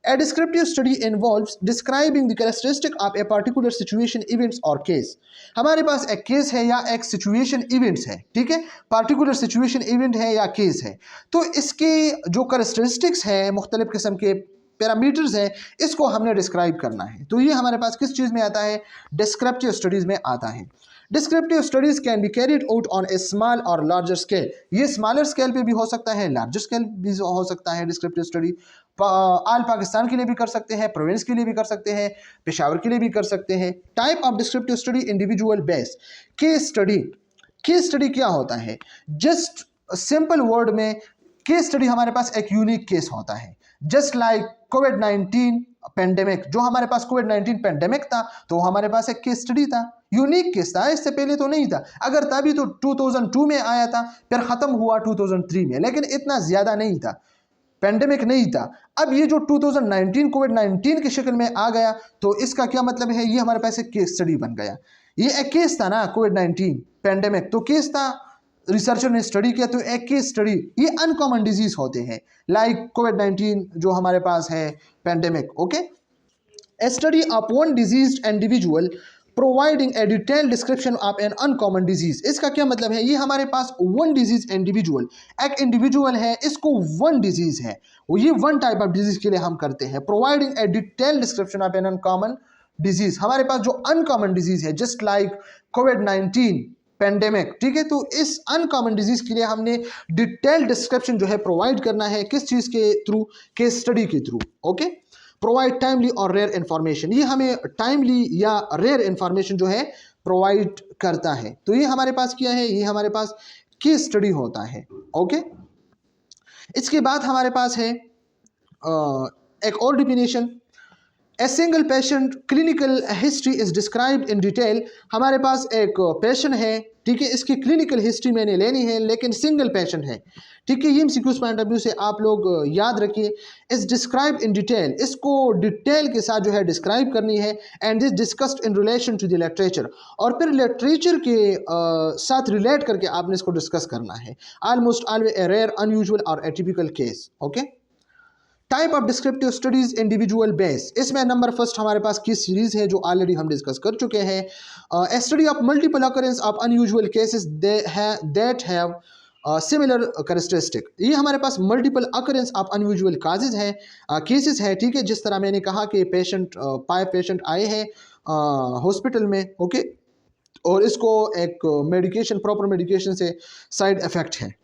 A descriptive study involves describing the characteristic of a particular situation, events or case. हमारे पास एक केस है या एक सिचुएशन इवेंट्स है, ठीक है, पार्टिकुलर सिचुएशन इवेंट है या केस है, तो इसके जो कैरेक्टरिस्टिक्स है, मुख्तलिफ किस्म के पैरामीटर्स हैं, इसको हमने डिस्क्राइब करना है। तो ये हमारे पास किस चीज़ में आता है, डिस्क्रिप्टिव स्टडीज़ में आता है। Descriptive studies can be carried out on A small और लार्जर स्केल, ये स्मॉलर स्केल पे भी हो सकता है, लार्जर स्केल भी हो सकता है। डिस्क्रिप्टिव स्टडी आल पाकिस्तान के लिए भी कर सकते हैं, प्रोविंस के लिए भी कर सकते हैं, पेशावर के लिए भी कर सकते हैं। Type of descriptive study individual based. Case study क्या होता है, जस्ट सिंपल वर्ड में केस स्टडी हमारे पास एक यूनिक केस होता है, जस्ट लाइक कोविड-19 पेंडेमिक, जो हमारे पास कोविड-19 पेंडेमिक था तो हमारे पास एक केस स्टडी था, यूनिक केस था, इससे पहले तो नहीं था, अगर तभी तो 2002 में आया था, फिर ख़त्म हुआ 2003 में, लेकिन इतना ज़्यादा नहीं था, पेंडेमिक नहीं था। अब ये जो 2019 कोविड-19 की शक्ल में आ गया, तो इसका क्या मतलब है, ये हमारे पास एक केस स्टडी बन गया। ये एक केस था ना, कोविड-19 पेंडेमिक तो केस था, रिसर्चर ने स्टडी किया, तो एक केस स्टडी। ये अनकॉमन डिजीज होते हैं लाइक कोविड-19 जो हमारे पास है pandemic. Okay, A study of one diseased individual providing A detail description of an uncommon disease. इसका क्या मतलब है, ये हमारे पास वन डिजीज इंडिविजुअल, एक इंडिविजुअल है, इसको वन डिजीज है, ये वन टाइप ऑफ डिजीज के लिए हम करते हैं। Providing A detail description of an uncommon disease, हमारे पास जो अनकॉमन डिजीज है जस्ट लाइक कोविड-19 पेंडेमिक, ठीक है, तो इस अनकॉमन डिजीज के लिए हमने डिटेल डिस्क्रिप्शन जो है प्रोवाइड करना है, किस चीज के थ्रू, केस स्टडी के थ्रू। ओके, प्रोवाइड टाइमली और रेयर इंफॉर्मेशन, ये हमें टाइमली या रेयर इंफॉर्मेशन जो है प्रोवाइड करता है। तो ये हमारे पास क्या है, ये हमारे पास केस स्टडी होता है। ओके, इसके बाद हमारे पास है एक और definition, a single patient clinical history is described in detail. हमारे पास एक पेशेंट है, ठीक है, इसकी क्लिनिकल हिस्ट्री मैंने लेनी है लेकिन सिंगल पेशेंट है, ठीक है। ये एमसीक्यूज पॉइंट ऑफ व्यू से आप लोग याद रखिए, इज डिस्क्राइब इन डिटेल, इसको डिटेल के साथ जो है डिस्क्राइब करनी है, and is discussed in relation to the literature, और फिर लिटरेचर के साथ रिलेट करके आपने इसको डिस्कस करना है। Almost always a rare, unusual or atypical case. Okay, type of descriptive studies individual base, इसमें नंबर फर्स्ट हमारे पास किस सीरीज है जो ऑलरेडी हम डिस्कस कर चुके हैं, a study of multiple occurrence of unusual cases that have similar characteristic. ये हमारे पास multiple occurrence of unusual causes है, केसेस है, ठीक है। जिस तरह मैंने कहा कि पेशेंट 5 पेशेंट आए हैं हॉस्पिटल में, ओके, और इसको एक मेडिकेशन, प्रॉपर मेडिकेशन से साइड इफेक्ट है,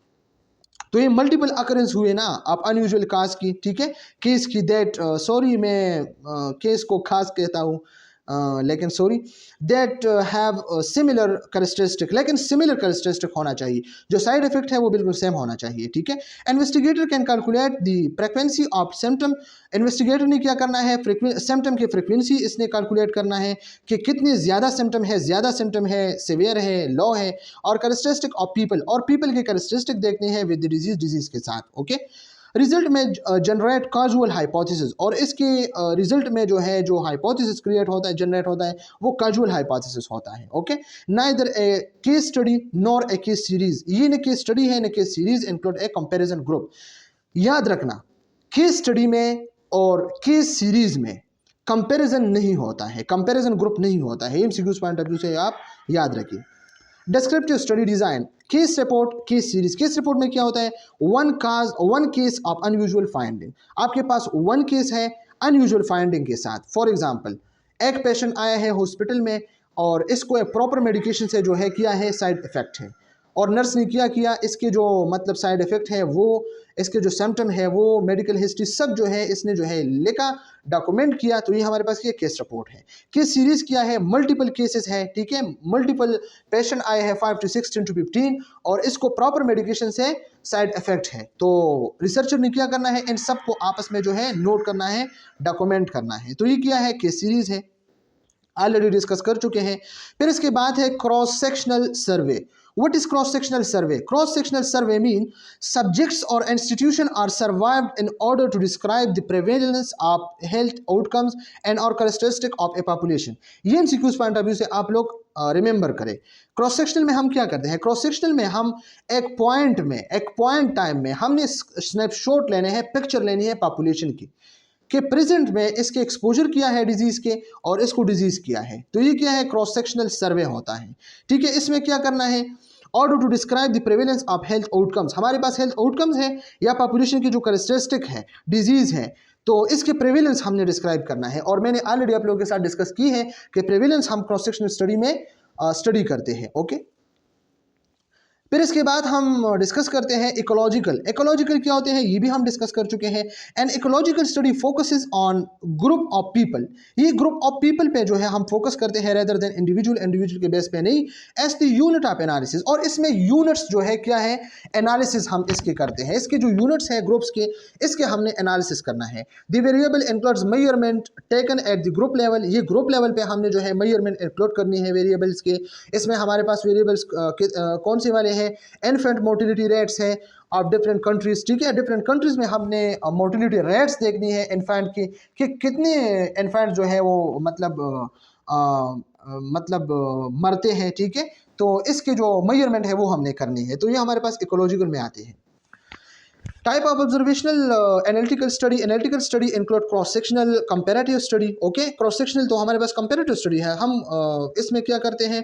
तो ये मल्टीपल अकरेंस हुए ना आप अनयूजुअल काज की, ठीक है, केस की, दैट सॉरी मैं केस को खास कहता हूँ लेकिन sorry, that have similar characteristic, लेकिन सिमिलर कैरेक्टरिस्टिक होना चाहिए, जो साइड इफेक्ट है वो बिल्कुल सेम होना चाहिए, ठीक है। Investigator can calculate the frequency of symptom, investigator ने क्या करना है, सिम्टम की फ्रीक्वेंसी इसने कैलकुलेट करना है कि कितनी ज़्यादा सिम्टम है, ज़्यादा सिम्टम है, सिवियर है, लो है, और कैरेक्टरिस्टिक ऑफ पीपल, और पीपल के कैरेक्टरिस्टिक देखने हैं विद डिजीज़ के साथ। ओके, रिजल्ट में जनरेट काजुअल हाइपोथेसिस, और इसके रिजल्ट में जो है जो हाइपोथेसिस क्रिएट होता है, जनरेट होता है, वो काजुअल हाइपोथेसिस होता है। Okay, neither A case study nor a case series, ये न केस स्टडी है न केस सीरीज इंक्लूड ए कंपैरिजन ग्रुप। याद रखना, केस स्टडी में और केस सीरीज में कंपैरिजन नहीं होता है, कंपैरिजन ग्रुप नहीं होता है, एमसीक्यूज पॉइंट ऑफ व्यू से आप याद रखिए। Descriptive study design, case report, case series. Case report में क्या होता है, one case of unusual finding, आपके पास वन केस है अनयूजुअल फाइंडिंग के साथ। फॉर एग्जांपल, एक पेशेंट आया है हॉस्पिटल में और इसको एक प्रॉपर मेडिकेशन से जो है किया है साइड इफेक्ट है, और नर्स ने क्या किया, इसके जो मतलब साइड इफेक्ट है, वो इसके जो सिम्टम है, वो मेडिकल हिस्ट्री सब जो है इसने जो है लिखा, डॉक्यूमेंट किया, तो ये हमारे पास ये केस रिपोर्ट है। केस सीरीज क्या है, मल्टीपल केसेस है, ठीक है, मल्टीपल पेशेंट आए हैं 5 to 6 to 15, और इसको प्रॉपर मेडिकेशन से साइड इफेक्ट है, तो रिसर्चर ने क्या करना है, इन सबको आपस में जो है नोट करना है, डॉक्यूमेंट करना है, तो ये क्या है, केस सीरीज है, ऑलरेडी डिस्कस कर चुके हैं। फिर इसके बाद है cross sectional survey. What is cross-sectional survey? Cross-sectional survey mean subjects or institution are surveyed in order to describe the prevalence of health outcomes and or characteristic of a population. ये MCQs point of view से आप लोग remember करें। Cross sectional में हम क्या करते हैं, क्रॉस सेक्शनल में हम एक पॉइंट टाइम में हमने स्नैपशॉट लेने हैं, पिक्चर लेनी है पॉपुलेशन की, कि प्रेजेंट में इसके एक्सपोजर किया है डिजीज़ के और इसको डिजीज़ किया है, तो ये क्या है, क्रॉस सेक्शनल सर्वे होता है, ठीक है। इसमें क्या करना है, order to describe the prevalence of health outcomes, हमारे पास हेल्थ आउटकम्स है या पॉपुलेशन की जो कैरेक्टरिस्टिक है, डिजीज़ है, तो इसके प्रेवेलेंस हमने डिस्क्राइब करना है, और मैंने ऑलरेडी आप लोगों के साथ डिस्कस की है कि प्रेवेलेंस हम क्रॉस सेक्शनल स्टडी में स्टडी करते हैं। ओके, फिर इसके बाद हम डिस्कस करते हैं इकोलॉजिकल। इकोलॉजिकल क्या होते हैं ये भी हम डिस्कस कर चुके हैं। And ecological study focuses on group of people, ये ग्रुप ऑफ पीपल पे जो है हम फोकस करते हैं रेदर देन इंडिविजुअल के बेस पे नहीं, as the unit of analysis, और इसमें यूनिट्स जो है क्या है, एनालिसिस हम इसके करते हैं, इसके जो यूनिट्स हैं ग्रुप्स के, इसके हमने एनालिसिस करना है। The variable includes measurement taken at the group level, ये ग्रुप लेवल पे हमने जो है मेजरमेंट इंक्लूड करनी है वेरिएबल्स के। इसमें हमारे पास वेरिएबल्स कौन से वाले हैं, इन्फेंट मोटिलिटी रेट्स है ऑफ डिफरेंट कंट्रीज, ठीक है, डिफरेंट कंट्रीज में हमने मोटिलिटी रेट्स देखनी है इन्फेंट की, कि कितने इन्फेंट जो है वो मतलब मरते हैं, ठीक है, तो इसके जो मेजरमेंट है वो हमने करनी है, तो ये हमारे पास इकोलॉजिकल में आते हैं। Type of observational analytical study include cross sectional, comparative study. Okay, cross sectional तो हमारे पास कंपैरेटिव स्टडी है, हम इसमें क्या करते हैं,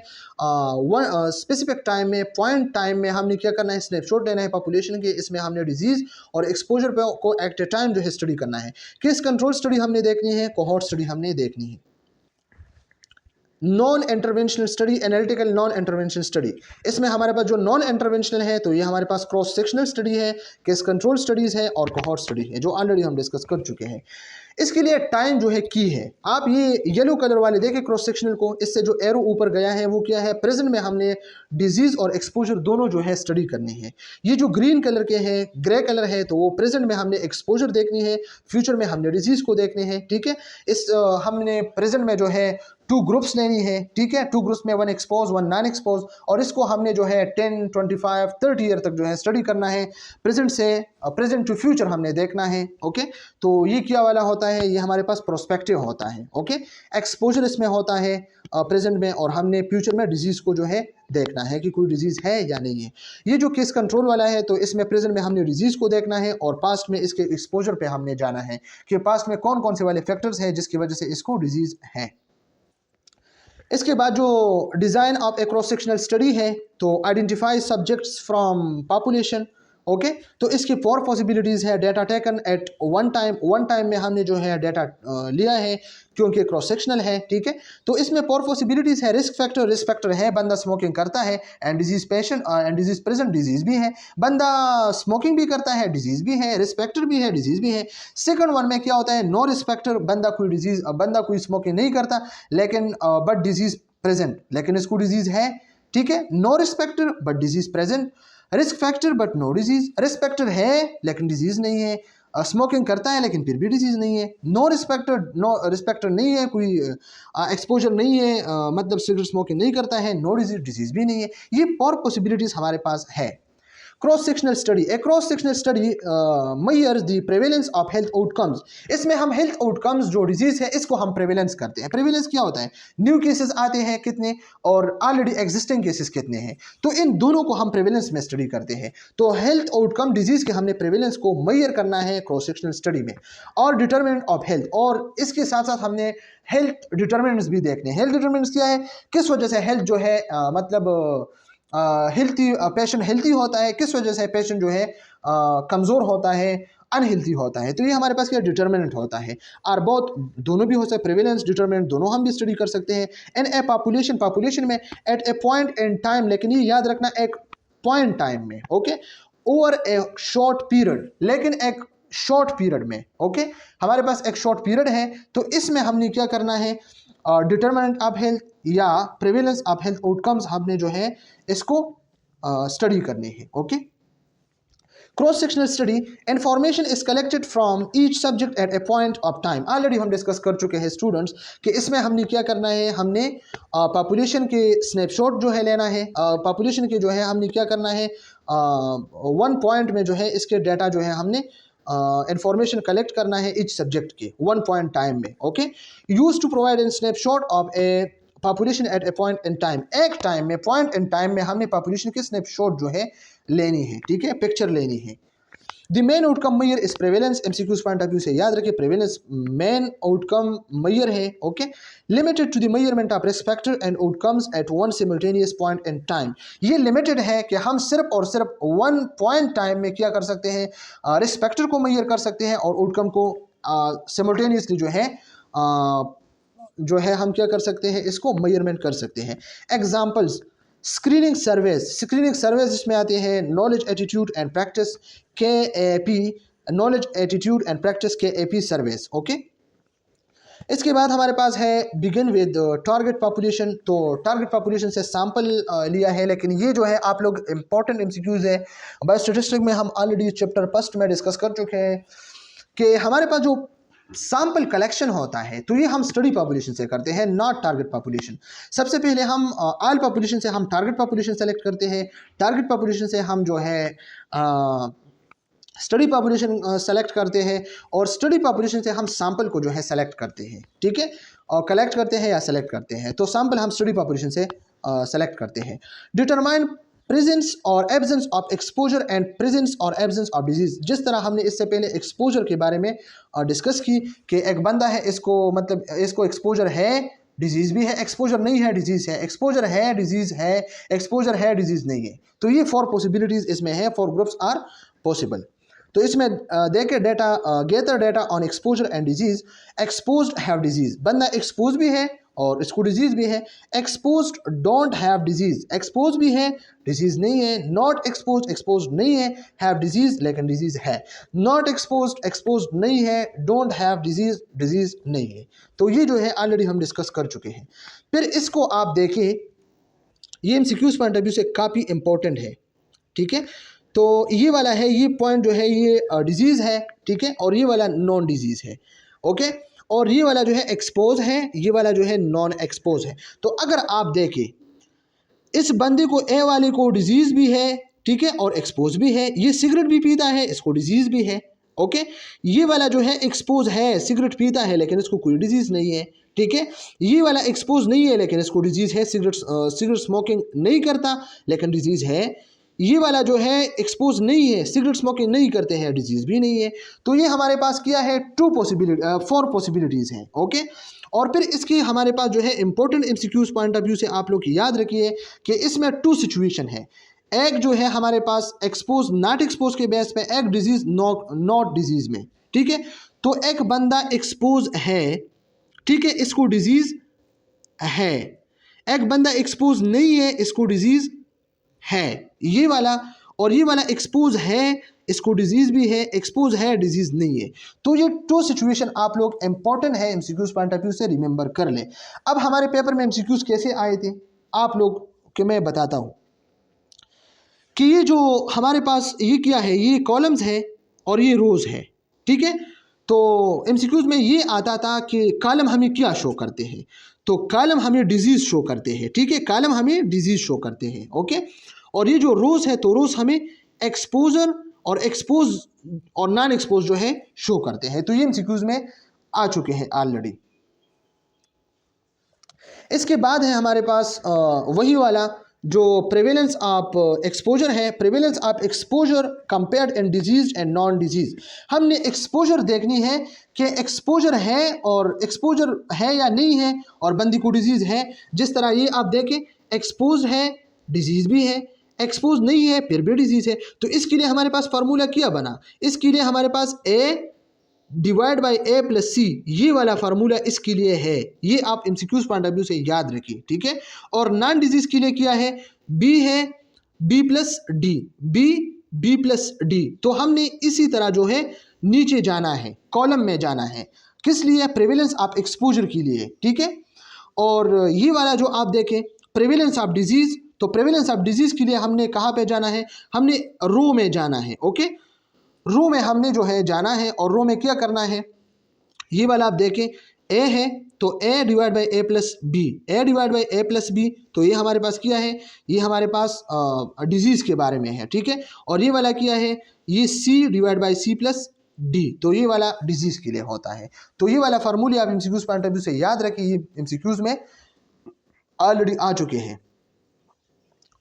स्पेसिफिक टाइम में, पॉइंट टाइम में हमने क्या करना है, स्नैपशॉट लेना है पॉपुलेशन के, इसमें हमने डिजीज और एक्सपोजर पे को एट ए टाइम जो है स्टडी करना है। केस कंट्रोल स्टडी हमने देखनी है, कोहॉर्ट स्टडी हमने देखनी है। Non interventional study, analytical non interventional study. इसमें हमारे पास जो नॉन इंटरवेंशनल है तो ये हमारे पास क्रॉस सेक्शनल स्टडी है, केस कंट्रोल स्टडीज़ है और कोहॉर्ट स्टडी है, जो ऑलरेडी हम डिस्कस कर चुके हैं। इसके लिए टाइम जो है की है। आप ये येलो कलर वाले देखें क्रॉस सेक्शनल को, इससे जो एरो ऊपर गया है वो क्या है, प्रेजेंट में हमने डिजीज और एक्सपोजर दोनों जो है स्टडी करनी है। ये जो ग्रीन कलर के हैं, ग्रे कलर है, तो वो प्रेजेंट में हमने एक्सपोजर देखनी है, फ्यूचर में हमने डिजीज को देखने हैं। ठीक है, इस हमने प्रेजेंट में जो है 2 ग्रुप्स लेनी है। ठीक है, 2 ग्रुप्स में 1 एक्सपोज 1 नॉन एक्सपोज, और इसको हमने जो है 10, 25, 30 ईयर तक जो है स्टडी करना है। प्रेजेंट से प्रेजेंट टू फ्यूचर हमने देखना है। ओके, तो ये क्या वाला होता है, ये हमारे पास प्रोस्पेक्टिव होता है। ओके, एक्सपोजर इसमें होता है प्रेजेंट में, और हमने फ्यूचर में डिजीज को जो है देखना है कि कोई डिजीज है या नहीं है। ये जो केस कंट्रोल वाला है तो इसमें प्रेजेंट में हमने डिजीज को देखना है और पास्ट में इसके एक्सपोजर पे हमने जाना है कि पास्ट में कौन कौन से वाले फैक्टर्स हैं जिसकी वजह से इसको डिजीज है। इसके बाद जो design of a cross sectional study है तो identify subjects from population. Okay, तो इसकी 4 पॉसिबिलिटीज़ है। Data taken at one time में हमने जो है डेटा लिया है क्योंकि क्रॉस सेक्शनल है। ठीक है, तो इसमें 4 पॉसिबिलिटीज़ है। रिस्क फैक्टर है, बंदा स्मोकिंग करता है, and disease patient and disease present, disease भी है, बंदा स्मोकिंग भी करता है, डिजीज भी है, रिस्क फैक्टर भी है, डिजीज भी है। सेकंड वन में क्या होता है, नो रिस्क फैक्टर, बंदा कोई स्मोकिंग नहीं करता लेकिन बट डिजीज प्रेजेंट, लेकिन इसको डिजीज है। ठीक है, no risk factor but disease present, risk factor but no disease, risk factor है लेकिन डिजीज नहीं है, स्मोकिंग करता है लेकिन फिर भी डिजीज नहीं है। नो रिस्पेक्टर नहीं है, कोई एक्सपोजर नहीं है, मतलब सिगरेट स्मोकिंग नहीं करता है, नो डिजीज भी नहीं है। ये 4 पॉसिबिलिटीज हमारे पास है। Cross sectional study, A cross sectional study measures the prevalence of health outcomes. इसमें हम हेल्थ आउटकम्स जो डिजीज है इसको हम प्रेवेलेंस करते हैं। प्रेवेलेंस क्या होता है, न्यू केसेस आते हैं कितने और ऑलरेडी एग्जिस्टिंग केसेस कितने हैं, तो इन दोनों को हम प्रेवेलेंस में स्टडी करते हैं। तो हेल्थ आउटकम डिजीज के हमने प्रेवेलेंस को मेजर करना है क्रॉस सेक्शनल स्टडी में, और डिटरमिनेंट ऑफ हेल्थ, और इसके साथ साथ हमने हेल्थ डिटरमिनेंट्स भी देखने हैं। हेल्थ डिटरमिनेंट्स क्या है, किस वजह से हेल्थ जो है हेल्थी पेशेंट हेल्थी होता है, किस वजह से पेशेंट जो है कमज़ोर होता है, अनहेल्थी होता है। तो ये हमारे पास क्या डिटरमिनेंट होता है, और बहुत दोनों भी हो सकते हैं, प्रेवेलेंस डिटरमिनेंट दोनों हम भी स्टडी कर सकते हैं। इन ए पॉपुलेशन में at a point in time, लेकिन ये याद रखना एक पॉइंट टाइम में। Okay, over a short period, लेकिन एक शॉर्ट पीरियड में। ओके, हमारे पास एक शॉर्ट पीरियड है तो इसमें हमने क्या करना है, डिटरमिनेंट ऑफ हेल्थ या प्रेवेलेंस ऑफ हेल्थ आउटकम्स हमने जो है इसको स्टडी करनी है। Okay, cross sectional study, information is collected from each subject at a point of time. Already हम डिस्कस कर चुके हैं स्टूडेंट्स कि इसमें हमने क्या करना है, हमने पॉपुलेशन के स्नैपशॉट जो है लेना है, पॉपुलेशन के जो है हमने क्या करना है, 1 पॉइंट में जो है इसके डाटा जो है हमने इंफॉर्मेशन कलेक्ट करना है इच सब्जेक्ट के 1 पॉइंट टाइम में। Okay, use to provide in snapshot of a population at a point in time, एक टाइम में पॉइंट इन टाइम में हमने पॉपुलेशन की स्नैपशॉट जो है लेनी है। ठीक है, पिक्चर लेनी है। The main outcome measure is prevalence, MCQs point of view से याद रखिए प्रेवेलेंस मेन आउटकम मेजर है। Okay, limited to the measurement of risk factor and outcomes at one simultaneous point in time. ये limited है कि हम सिर्फ और सिर्फ 1 पॉइंट टाइम में क्या कर सकते हैं, रिस्क फैक्टर को मेजर कर सकते हैं और आउटकम को सिमल्टेनियसली जो है हम क्या कर सकते हैं, इसको मेजरमेंट कर सकते हैं। एग्जाम्पल्स, स्क्रीनिंग सर्वेज इसमें आते हैं, knowledge attitude and practice KAP, knowledge attitude and practice KAP surveys. Okay, इसके बाद हमारे पास है बिगिन विद टारगेट पॉपुलेशन। तो टारगेट पॉपुलेशन से सैंपल लिया है, लेकिन ये जो है आप लोग इंपॉर्टेंट MCQs है। बायोस्टैटिस्टिक्स में हम ऑलरेडी चैप्टर फर्स्ट में डिस्कस कर चुके हैं कि हमारे पास जो सैंपल कलेक्शन होता है तो ये हम स्टडी पॉपुलेशन से करते हैं, नॉट टारगेट पॉपुलेशन। सबसे पहले हम ऑल पॉपुलेशन से हम टारगेट पॉपुलेशन सेलेक्ट करते हैं, टारगेट पॉपुलेशन से हम जो है स्टडी पॉपुलेशन सेलेक्ट करते हैं, और स्टडी पॉपुलेशन से हम सैंपल को जो है सेलेक्ट करते हैं। ठीक है, और कलेक्ट करते हैं या सेलेक्ट करते हैं, तो सैंपल हम स्टडी पॉपुलेशन से सेलेक्ट करते हैं। डिटरमाइन प्रेजेंस और absence of exposure and presence और एब्सेंस ऑफ डिजीज। जिस तरह हमने इससे पहले एक्सपोजर के बारे में डिस्कस की कि एक बंदा है, इसको एक्सपोजर है, डिजीज भी है, एक्सपोजर नहीं है, डिजीज है, एक्सपोजर है, डिजीज है, एक्सपोजर है, डिजीज नहीं है। तो ये 4 पॉसिबिलिटीज इसमें है, 4 ग्रुप्स आर पॉसिबल। तो इसमें देखे data, gather data on exposure and disease. Exposed have disease, बंदा एक्सपोज भी है और इसको डिजीज़ भी है। Exposed don't have disease, expose भी है डिजीज़ नहीं है। नॉट एक्सपोज्ड एक्सपोज्ड नहीं है, हैव डिजीज़ लेकिन डिजीज़ है। नॉट एक्सपोज्ड एक्सपोज्ड नहीं है, डोंट हैव डिजीज़ डिजीज़ नहीं है। तो ये जो है ऑलरेडी हम डिस्कस कर चुके हैं। फिर इसको आप देखें, ये एमसीक्यूज पॉइंट ऑफ व्यू से काफ़ी इंपॉर्टेंट है, ठीक है। तो ये वाला है, ये पॉइंट जो है ये डिजीज़ है, ठीक है, और ये वाला नॉन डिजीज़ है, ओके। और ये वाला जो है एक्सपोज है, ये वाला जो है नॉन एक्सपोज है। तो अगर आप देखें इस बंदे को, ए वाले को डिजीज़ भी है, ठीक है, और एक्सपोज भी है। ये सिगरेट भी पीता है, इसको डिजीज़ भी है, ओके। ये वाला जो है एक्सपोज है, सिगरेट पीता है लेकिन इसको कोई डिजीज़ नहीं है, ठीक है। ये वाला एक्सपोज नहीं है लेकिन इसको डिजीज़ है, सिगरेट स्मोकिंग नहीं करता लेकिन डिजीज़ है। ये वाला जो है एक्सपोज नहीं है, सिगरेट स्मोकिंग नहीं करते हैं, डिजीज़ भी नहीं है। तो ये हमारे पास क्या है, 4 पॉसिबिलिटीज़ हैं, ओके। और फिर इसकी हमारे पास जो है important MCQs point of view से आप लोग याद रखिए कि इसमें 2 सिचुएशन है। एक जो है हमारे पास एक्सपोज नॉट एक्सपोज के बेस पे, एक डिजीज़ नॉट डिजीज़ में, ठीक है। तो एक बंदा एक्सपोज है, ठीक है, इसको डिजीज़ है। एक बंदा एक्सपोज नहीं है, इसको डिजीज़ है, ये वाला। और ये वाला एक्सपोज है, इसको डिजीज़ भी है, एक्सपोज है, डिजीज़ नहीं है। तो ये 2 सिचुएशन आप लोग इंपॉर्टेंट है एमसीक्यूज पॉइंट ऑफ व्यू से, रिमेंबर कर लें। अब हमारे पेपर में एमसीक्यूज कैसे आए थे आप लोग के मैं बताता हूं कि ये जो हमारे पास ये क्या है, ये कॉलम्स है और ये रोज है, ठीक है। तो एमसीक्यूज में ये आता था कि कॉलम हमें क्या शो करते हैं, तो कॉलम हमें डिजीज शो करते हैं, ठीक है, कॉलम हमें डिजीज शो करते हैं, ओके। और ये जो रोज है, तो रोज हमें एक्सपोजर और एक्सपोज और नॉन एक्सपोज जो है शो करते हैं। तो ये एमसीक्यूज में आ चुके हैं ऑलरेडी। इसके बाद है हमारे पास वही वाला जो प्रेवेलेंस ऑफ एक्सपोजर है, prevalence of exposure compared in disease and non disease. हमने एक्सपोजर देखनी है कि एक्सपोजर है और एक्सपोजर है या नहीं है और बंदी को डिजीज है। जिस तरह ये आप देखें, एक्सपोज है, डिजीज भी है, एक्सपोज नहीं है फिर भी डिजीज है। तो इसके लिए हमारे पास फार्मूला क्या बना, इसके लिए हमारे पास ए डिवाइड बाई ए प्लस सी, ये वाला फार्मूला इसके लिए है। ये आप एमसीक्यूज पॉइंट ऑफ व्यू से याद रखिए, ठीक है। और नॉन डिजीज के लिए क्या है, बी है B plus D, B plus D. तो हमने इसी तरह जो है नीचे जाना है, कॉलम में जाना है, किस लिए, प्रेवेलेंस ऑफ एक्सपोजर के लिए, ठीक है। और ये वाला जो आप देखें प्रेवेलेंस ऑफ डिजीज, तो प्रेवेलेंस ऑफ डिजीज के लिए हमने कहाँ पे जाना है, हमने रो में जाना है, ओके। रो में हमने जो है जाना है और रो में क्या करना है, ये वाला आप देखें, ए है तो A divide by A plus B, A divide by A plus B. तो ये हमारे पास क्या है, ये हमारे पास डिजीज़ के बारे में है, ठीक है। और ये वाला क्या है, ये C divide by C plus D, तो ये वाला डिजीज़ के लिए होता है। तो ये वाला फार्मूले आप एमसीक्यूज पॉइंट ऑफ व्यू से याद रखिए, ये एमसीक्यूज में ऑलरेडी आ चुके हैं।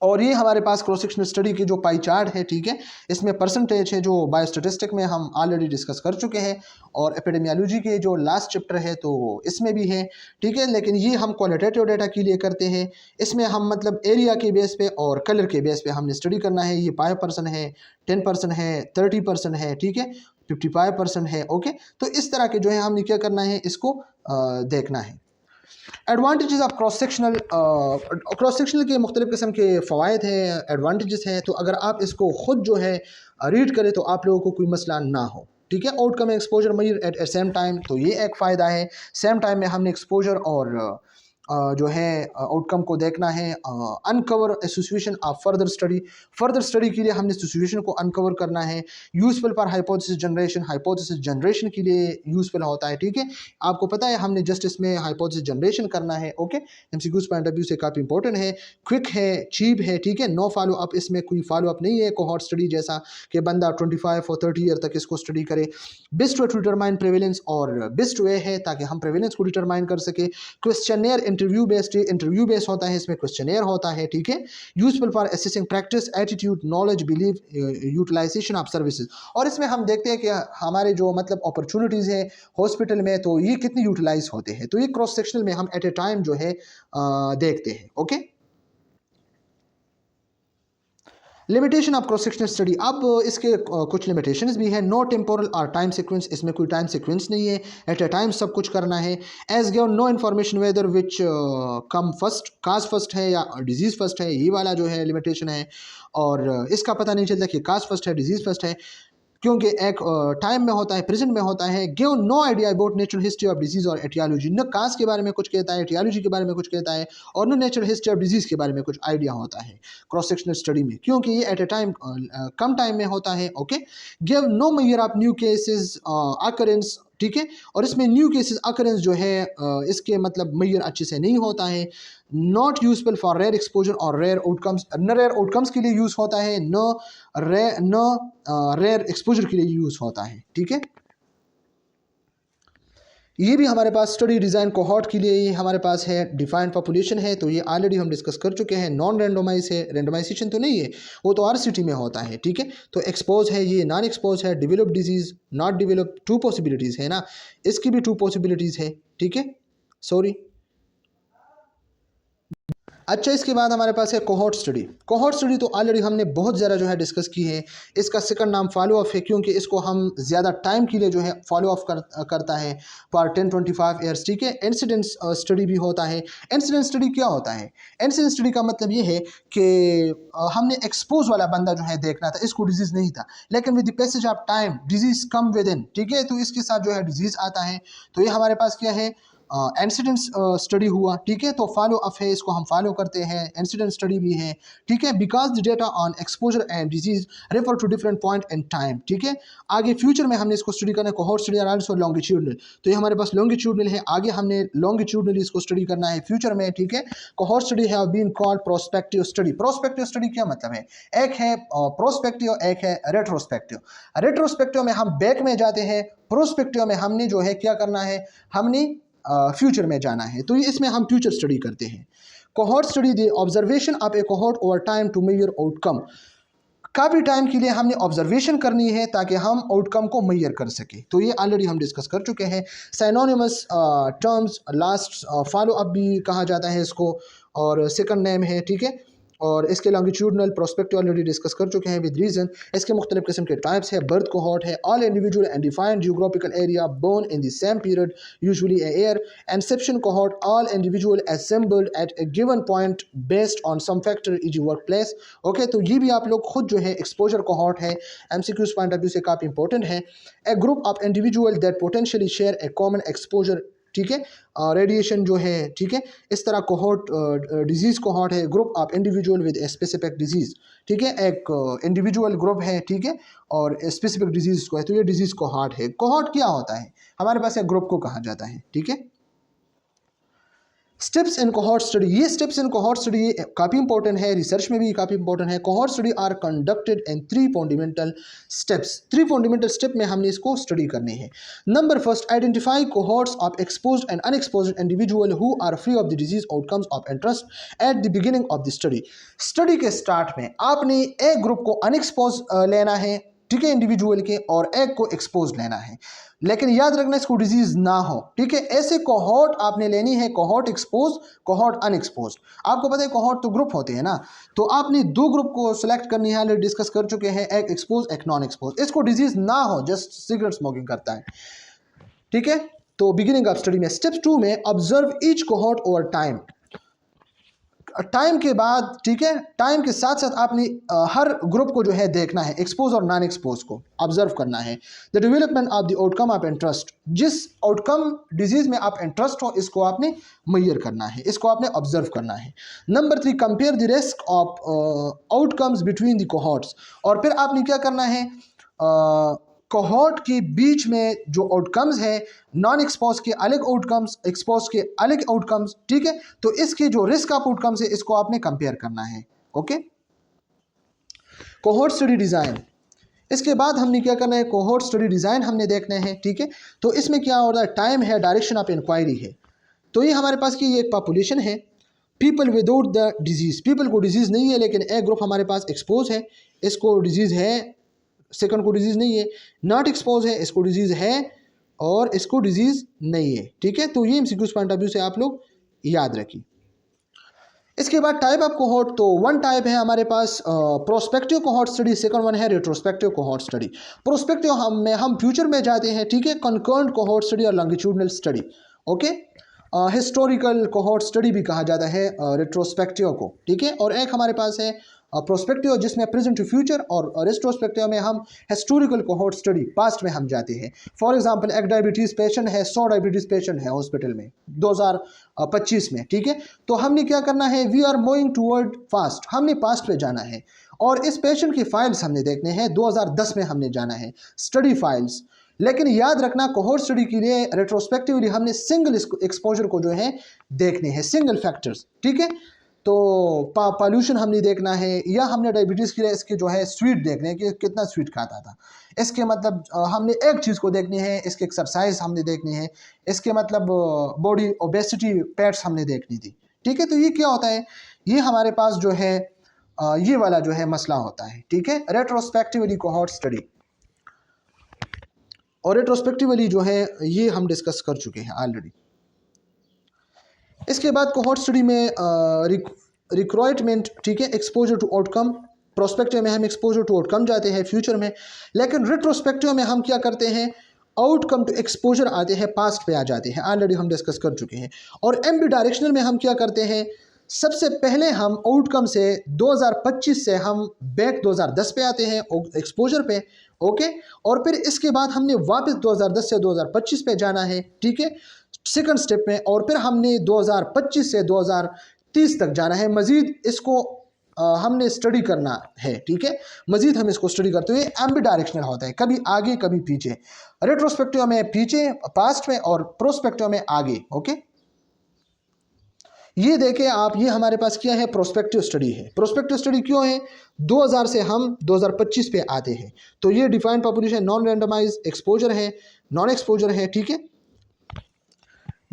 और ये हमारे पास क्रॉस सेक्शनल स्टडी की जो पाई चार्ट है, ठीक है, इसमें परसेंटेज है जो बायोस्टैटिस्टिक में हम ऑलरेडी डिस्कस कर चुके हैं। और एपिडेमियोलॉजी के जो लास्ट चैप्टर है तो इसमें भी है, ठीक है। लेकिन ये हम क्वालिटेटिव डेटा के लिए करते हैं, इसमें हम मतलब एरिया के बेस पे और कलर के बेस पे हमने स्टडी करना है। ये 5% है, 10% है, 30% है, ठीक है, 55% है, ओके। तो इस तरह के जो है हमने क्या करना है, इसको देखना है। एडवांटेजेस ऑफ क्रॉस सेक्शनल के मुख्तलिफ़ किस्म के फ़वाइद हैं, एडवांटेजेस हैं। तो अगर आप इसको ख़ुद जो है रीड करें तो आप लोगों को कोई मसला ना हो, ठीक है। Outcome exposure measure at same time, तो ये एक फ़ायदा है। सेम टाइम में हमने एक्सपोजर और जो है आउटकम को देखना है। Uncover association of further study के लिए हमने सिचुएशन को अनकवर करना है। यूज़फुल फॉर हाइपोथेसिस जनरेशन के लिए यूज़फुल होता है, ठीक है। आपको पता है हमने जस्ट इसमें हाइपोथेसिस जनरेशन करना है, okay. MCQs point of view से काफ़ी इंपॉर्टेंट है, क्विक है, चीप है, ठीक है। नो फॉलो अप, इसमें कोई फॉलो अप नहीं है कोहॉर्ट स्टडी जैसा कि बंदा 25 और 30 ईयर तक इसको स्टडी करे। Best way to determine prevalence, और बेस्ट वे है ताकि हम प्रेवेलेंस को डिटरमाइन कर सके। क्वेश्चनियर इंटरव्यू बेस्ड होता है, इसमें क्वेश्चनियर होता है, ठीक है। Useful for assessing practice, attitude, knowledge, believe, utilisation of services. और इसमें हम देखते हैं कि हमारे जो मतलब अपॉर्चुनिटीज़ है हॉस्पिटल में तो ये कितनी यूटिलाइज होते हैं। तो ये क्रॉस सेक्शनल में हम एट ए टाइम जो है देखते हैं, okay. Limitation of cross sectional study, अब इसके कुछ लिमिटेशंस भी हैं। नो टेम्पोरल और टाइम सीक्वेंस, इसमें कोई टाइम सीक्वेंस नहीं है, एट ए टाइम सब कुछ करना है। As given no information whether which come first, cause first है या डिजीज़ फर्स्ट है, ये वाला जो है लिमिटेशन है। और इसका पता नहीं चलता कि काज फर्स्ट है डिजीज़ फर्स्ट है, क्योंकि एक टाइम में होता है, प्रेजेंट में होता है। Give no idea about natural history of disease और एटियोलॉजी, न काज के बारे में कुछ कहता है, एटियोलॉजी के बारे में कुछ कहता है, और न नेचुरल हिस्ट्री ऑफ डिजीज के बारे में कुछ आइडिया होता है क्रॉस सेक्शनल स्टडी में, क्योंकि ये एट ए टाइम कम टाइम में होता है। Okay, give no measure of new cases occurrence, ठीक है, और इसमें न्यू केसेस अकरेंस जो है इसके मतलब मेजर अच्छे से नहीं होता है। Not useful for rare exposure और रेयर आउटकम्स, न रेयर आउटकम्स के लिए यूज़ होता है, न रेयर एक्सपोजर के लिए यूज़ होता है। ठीक है, ये भी हमारे पास स्टडी डिज़ाइन कोहॉर्ट के लिए हमारे पास है। डिफाइंड पॉपुलेशन है, तो ये ऑलरेडी हम डिस्कस कर चुके हैं। नॉन रेंडोमाइज है, रेंडोमाइजेशन तो नहीं है, वो तो RCT में होता है। ठीक है, तो एक्सपोज है, ये नॉन एक्सपोज है। Develop disease, not develop, 2 possibilities है ना, इसकी भी 2 पॉसिबिलिटीज़ है। ठीक है, सॉरी। अच्छा, इसके बाद हमारे पास है कोहॉर्ट स्टडी। कोहॉर्ट स्टडी तो ऑलरेडी हमने बहुत ज़्यादा जो है डिस्कस की है। इसका सेकंड नाम फॉलो अप है, क्योंकि इसको हम ज़्यादा टाइम के लिए जो है फॉलो अप करता है फॉर 10-25 ईयर्स। ठीक है, इंसिडेंट स्टडी भी होता है। इंसिडेंट स्टडी क्या होता है? इंसिडेंट स्टडी का मतलब ये है कि हमने एक्सपोज वाला बंदा जो है देखना था, इसको डिजीज़ नहीं था, लेकिन with the passage of time disease come with in. ठीक है, तो इसके साथ जो है डिजीज़ आता है। तो ये हमारे पास क्या है? इंसिडेंट स्टडी हुआ। ठीक है, तो फॉलो अप है, इसको हम फॉलो करते हैं। इंसिडेंट स्टडी भी है। ठीक है, because the data on exposure and disease refer to different point in time. ठीक है, आगे फ्यूचर में हमने इसको स्टडी करना है। कोहॉर्ट स्टडी और आल्सो लॉन्गिट्यूडनल, तो ये हमारे पास लॉन्गिट्यूडनल है, आगे हमने लॉन्गिट्यूडनली इसको स्टडी करना है फ्यूचर में। ठीक है, cohort study have been called prospective study. Prospective study क्या मतलब है? एक है प्रोस्पेक्टिव, एक है रेट्रोस्पेक्टिव। रेट्रोस्पेक्टिव में हम बैक में जाते हैं, प्रोस्पेक्टिव में हमने जो है क्या करना है, हमने फ्यूचर में जाना है। तो ये इसमें हम फ्यूचर स्टडी करते हैं। Cohort study the observation of a cohort over time to measure outcome. काफ़ी टाइम के लिए हमने ऑब्जर्वेशन करनी है ताकि हम आउटकम को मेजर कर सके। तो ये ऑलरेडी हम डिस्कस कर चुके हैं। साइनोनिमस टर्म्स, लास्ट फॉलो अप भी कहा जाता है इसको, और सेकंड नेम है। ठीक है, और इसके लॉन्गिट्यूडनल प्रोस्पेक्टिव ऑलरेडी डिस्कस कर चुके हैं विद रीजन। इसके मुख्तलिफ किस्म के टाइप्स है। बर्थ कोहॉर्ट है, all individual and defined geographical area born in the same period usually a year. Inception cohort, all individual assembled at a given point based on some factor e g. Work place. Okay, तो ये भी आप लोग खुद जो है exposure cohort है, MCQs point of view से काफ़ी इंपॉर्टेंट है। A group of individual that potentially share a common exposure. ठीक है, रेडिएशन जो है। ठीक है, इस तरह कोहॉर्ट डिजीज़ कोहॉर्ट है, group of individual with a specific disease. ठीक है, एक इंडिविजुअल ग्रुप है। ठीक है, और स्पेसिफिक डिजीज़ को है, तो ये डिजीज़ कोहॉर्ट है। कोहॉर्ट क्या होता है? हमारे पास एक ग्रुप को कहा जाता है। ठीक है, स्टेप्स इन कोहॉर्ट स्टडी, ये स्टेप्स इन कोहॉर्ट स्टडी काफ़ी इंपॉर्टेंट है, रिसर्च में भी काफ़ी इंपॉर्टेंट है। Cohort study are conducted in 3 fundamental steps. 3 fundamental step में हमने इसको स्टडी करने हैं। Number first, identify cohorts of exposed and unexposed individual who are free of the disease outcomes of interest at the beginning of the study. Study के start में आपने एक group को अनएक्सपोज लेना है, ठीक है, इंडिविजुअल के, और एक को एक्सपोज लेना है, लेकिन याद रखना इसको डिजीज ना हो। ठीक है, ऐसे कोहॉर्ट आपने लेनी है, कोहॉर्ट एक्सपोज, कोहॉर्ट अनएक्सपोज। आपको पता है कोहॉर्ट तो ग्रुप होते हैं ना, तो आपने 2 ग्रुप को सिलेक्ट करनी है, ऑलरेडी डिस्कस कर चुके हैं, एक एक्सपोज एक नॉन एक्सपोज। इसको डिजीज ना हो, जस्ट सिगरेट स्मोकिंग करता है। ठीक है, तो बिगिनिंग ऑफ स्टडी में स्टेप 2 में observe each cohort over time. Time के बाद, ठीक है, टाइम के साथ साथ आपने हर ग्रुप को जो है देखना है, एक्सपोज और नॉन एक्सपोज को ऑब्जर्व करना है। The development of the outcome of interest, जिस आउटकम डिजीज में आप इंटरेस्ट हो, इसको आपने मेजर करना है, इसको आपने ऑब्जर्व करना है। Number 3, compare the risk of outcomes between the cohorts, और फिर आपने क्या करना है, कोहॉर्ट के बीच में जो आउटकम्स है, नॉन एक्सपोज के अलग आउटकम्स, एक्सपोज के अलग आउटकम्स। ठीक है, तो इसके जो रिस्क ऑफ आउटकम्स है, इसको आपने कंपेयर करना है। ओके, कोहॉर्ट स्टडी डिज़ाइन, इसके बाद हमने क्या करना है, कोहॉर्ट स्टडी डिज़ाइन हमने देखना है। ठीक है, तो इसमें क्या हो रहा है, टाइम है, डायरेक्शन ऑफ इंक्वायरी है। तो ये हमारे पास की ये एक पॉपुलेशन है, people without the disease, people को डिजीज़ नहीं है, लेकिन एक ग्रुप हमारे पास एक्सपोज है, इसको डिजीज़ है, सेकंड को डिजीज़ नहीं है। नॉट एक्सपोज है, इसको डिजीज़ है, और इसको डिजीज़ नहीं है। ठीक है, तो ये MCQs पॉइंट ऑफ व्यू से आप लोग याद रखिए। इसके बाद टाइप ऑफ कोहॉर्ट, तो वन टाइप है हमारे पास prospective cohort study, second one है रेट्रोस्पेक्टिव कोहॉर्ट स्टडी। प्रोस्पेक्टिव हम फ्यूचर में जाते हैं, ठीक है, कंकर्रेंट कोहॉर्ट स्टडी और longitudinal study, okay. Historical cohort study भी कहा जाता है रेट्रोस्पेक्टिव को, ठीक है। और एक हमारे पास है प्रोस्पेक्टिव जिसमें प्रेजेंट टू फ्यूचर, और रेट्रोस्पेक्टिव में हम हिस्टोरिकल कोहॉर्ट स्टडी, पास्ट में हम जाते हैं। फॉर एग्जांपल एक डायबिटीज़ पेशेंट है, 100 डायबिटीज़ पेशेंट है हॉस्पिटल में 2025 में, ठीक है। तो हमने क्या करना है, we are moving toward past, हमने पास्ट पे जाना है और इस पेशेंट की फाइल्स हमने देखने हैं, 2010 में हमने जाना है, स्टडी फाइल्स। लेकिन याद रखना कोहॉर्ट स्टडी के लिए रेट्रोस्पेक्टिवली हमने सिंगल एक्सपोजर को जो है देखने हैं, सिंगल फैक्टर्स, ठीक है। तो पॉल्यूशन हमने देखना है, या हमने डायबिटीज़ के लिए इसके जो है स्वीट देखने हैं कि कितना स्वीट खाता था, इसके मतलब हमने एक चीज़ को देखनी है, इसके एक्सरसाइज हमने देखनी है, इसके मतलब बॉडी ओबेसिटी पैट्स हमने देखनी थी, ठीक है। तो ये क्या होता है, ये हमारे पास जो है ये वाला जो है मसला होता है, ठीक है, रेट्रोस्पेक्टिवली कोहॉर्ट स्टडी। और रेट्रोस्पेक्टिवली जो है ये हम डिस्कस कर चुके हैं ऑलरेडी। इसके बाद कोहॉर्ट स्टडी में रिक्वायरमेंट, ठीक है, एक्सपोजर टू आउटकम। प्रोस्पेक्टिव में हम एक्सपोजर टू आउटकम जाते हैं फ्यूचर में, लेकिन रेट्रोस्पेक्टिव में हम क्या करते हैं, आउटकम टू एक्सपोजर आते हैं, पास्ट पे आ जाते हैं, ऑलरेडी हम डिस्कस कर चुके हैं। और एम्बी डायरेक्शनल में हम क्या करते हैं, सबसे पहले हम आउटकम से 2025 से हम बैक 2010 पे आते हैं एक्सपोजर पे, ओके। और फिर इसके बाद हमने वापस 2010 से 2025 पे जाना है, ठीक है, सेकंड स्टेप में। और फिर हमने 2025 से 2030 तक जाना है, मज़ीद इसको हमने स्टडी करना है, ठीक है, मज़ीद हम इसको स्टडी करते हुए। एम्बी डायरेक्शनल होता है, कभी आगे कभी पीछे, रेट्रोस्पेक्टिव में पीछे पास्ट में और प्रोस्पेक्टिव में आगे, ओके। ये देखें आप, ये हमारे पास क्या है, प्रोस्पेक्टिव स्टडी है। प्रोस्पेक्टिव स्टडी क्यों है, 2000 से हम 2025 पे आते हैं, तो ये defined population, non randomise exposure है, नॉन एक्सपोजर है, ठीक है।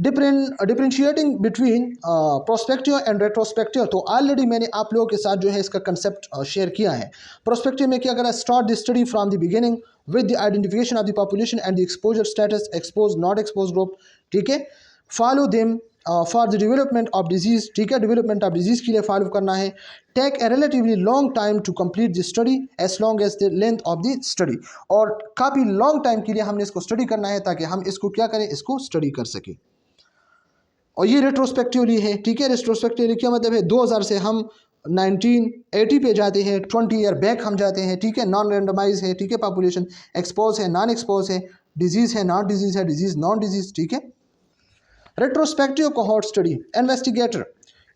Differentiating between prospective and retrospective, तो ऑलरेडी मैंने आप लोगों के साथ जो है इसका कंसेप्ट शेयर किया है। प्रोस्पेक्टिव में क्या करा, start the study from the beginning with the identification of the population and the exposure status, expose not expose group, ठीक है। Follow them for the development of disease, ठीक है, डेवलपमेंट ऑफ डिजीज़ के लिए follow करना है। Take a relatively long time to complete the study as long as the length of the study, और काफ़ी लॉन्ग टाइम के लिए हमने इसको स्टडी करना है ताकि हम इसको क्या करें, इसको स्टडी कर सकें। और ये रेट्रोस्पेक्टिवली है, ठीक है। रेट्रोस्पेक्टिवली क्या मतलब है, 2000 से हम 1980 पे जाते हैं, 20 ईयर बैक हम जाते हैं, ठीक है। नॉन रैंडमाइज है, ठीक है, पॉपुलेशन एक्सपोज है, नॉन एक्सपोज है, डिजीज़ है, नॉन डिजीज़ है, डिजीज़ नॉन डिजीज़, ठीक है। Retrospective cohort study. Investigator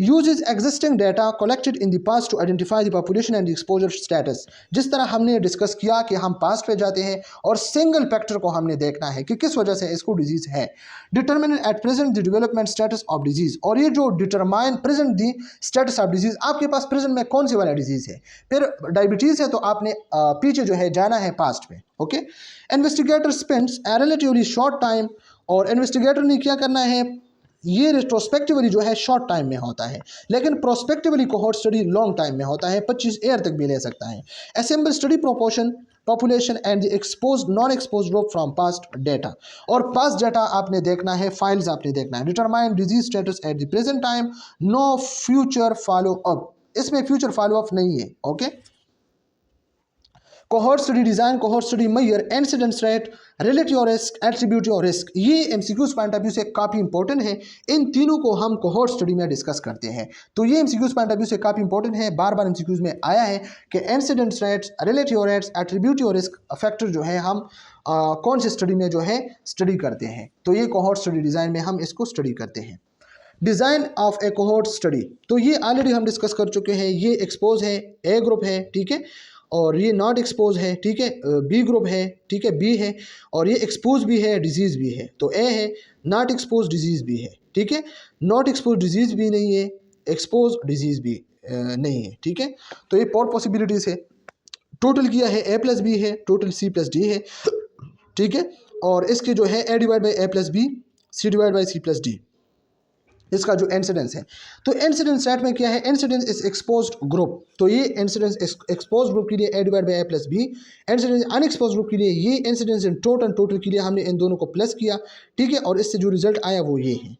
uses existing data collected in the past to identify the population and the exposure status. जिस तरह हमने डिस्कस किया कि हम पास्ट पे जाते हैं और सिंगल फैक्टर को हमने देखना है कि किस वजह से इसको डिजीज़ है। Determine at present the development status of disease, और ये जो determine present the status of disease, आपके पास प्रेजेंट में कौन सी वाला डिजीज़ है। फिर डायबिटीज़ है तो आपने पीछे जो है जाना है पास्ट में, ओके। इन्वेस्टिगेटर स्पेंड्स ए रिलेटिवली शॉर्ट टाइम, और इन्वेस्टिगेटर ने क्या करना है, ये रेट्रोस्पेक्टिवली जो है शॉर्ट टाइम में होता है, लेकिन prospectively cohort study long time में होता है, 25 ईयर तक भी ले सकता है। Assemble study proportion population and the expose non expose group from past data, और पास्ट डेटा आपने देखना है, फाइल्स आपने देखना है। Determine disease status at the present time, no future follow up, इसमें फ्यूचर फॉलो अप नहीं है, okay. Cohort study design, cohort study measure incidence rate, relative risk, attributive risk, ये एमसीक्यूज पॉइंट ऑफ व्यू से काफ़ी important है। इन तीनों को हम कोहॉर्ट स्टडी में डिस्कस करते हैं, तो ये एमसीक्यूज पॉइंट ऑफ व्यू से काफ़ी इंपॉर्टेंट है। बार बार एमसीक्यूज में आया है कि incidence rates, relative rates, attributive risk factor जो है हम कौन से स्टडी में जो है स्टडी करते हैं, तो ये कोहॉर्ट स्टडी डिज़ाइन में हम इसको स्टडी करते हैं। Design of a cohort study, तो ये ऑलरेडी हम डिस्कस कर चुके हैं। ये एक्सपोज है, ए ग्रुप है, ठीक है, और ये नॉट एक्सपोज है, ठीक है, बी ग्रुप है, ठीक है, बी है, और ये एक्सपोज भी है, डिजीज़ भी है, तो ए है। नॉट एक्सपोज डिजीज़ भी है, ठीक है, नॉट एक्सपोज डिजीज़ भी नहीं है, एक्सपोज डिजीज़ भी नहीं है, ठीक है। तो ये 4 पॉसिबिलिटीज़ है। टोटल किया है ए प्लस बी है, टोटल सी प्लस डी है, ठीक है। और इसके जो है A divide by A plus B, C divide by C plus D, इसका जो इंसिडेंस है। तो इंसिडेंस रेट में क्या है, इंसिडेंस इज एक्सपोज्ड ग्रुप, तो ये इंसिडेंस एक्सपोज ग्रुप के लिए A divide by A plus B, incidence unexpose group के लिए ये इंसिडेंस इन टोटल के लिए हमने इन दोनों को प्लस किया, ठीक है, और इससे जो रिजल्ट आया वो ये है।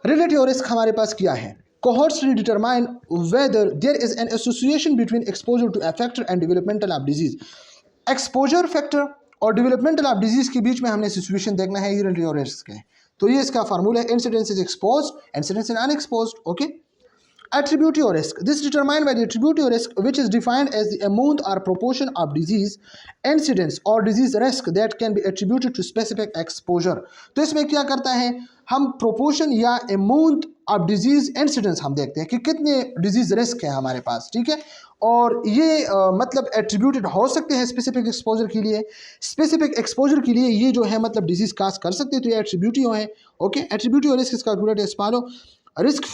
रिलेटिव रिस्क हमारे पास क्या है, cohort study determine whether there is an association between exposure to a factor and developmental of disease. Exposure factor और डेवलपमेंटल ऑफ डिजीज के बीच में हमने सिचुएशन देखना है हेरिडिटी और रिस्क है। तो ये इसका फार्मूला है, incidence is exposed, incidence is unexposed. Okay, attribute or risk, this is determined by the attribute or risk, which is defined as the amount or proportion of disease incidence or disease risk that can be attributed to specific exposure. तो इसमें क्या करता है, हम proportion या amount of disease incidence हम देखते हैं कि कितने डिजीज रिस्क है हमारे पास, ठीक है। और ये मतलब एट्रीब्यूटेड हो सकते हैं स्पेसिफिक एक्सपोजर के लिए। स्पेसिफिक एक्सपोजर के लिए ये जो है मतलब डिजीज काज कर सकते हैं, तो ये एट्रीब्यूटिव है। ओके, एट्रीब्यूटिव और रिस्क इसका कैलकुलेट इस follow, risk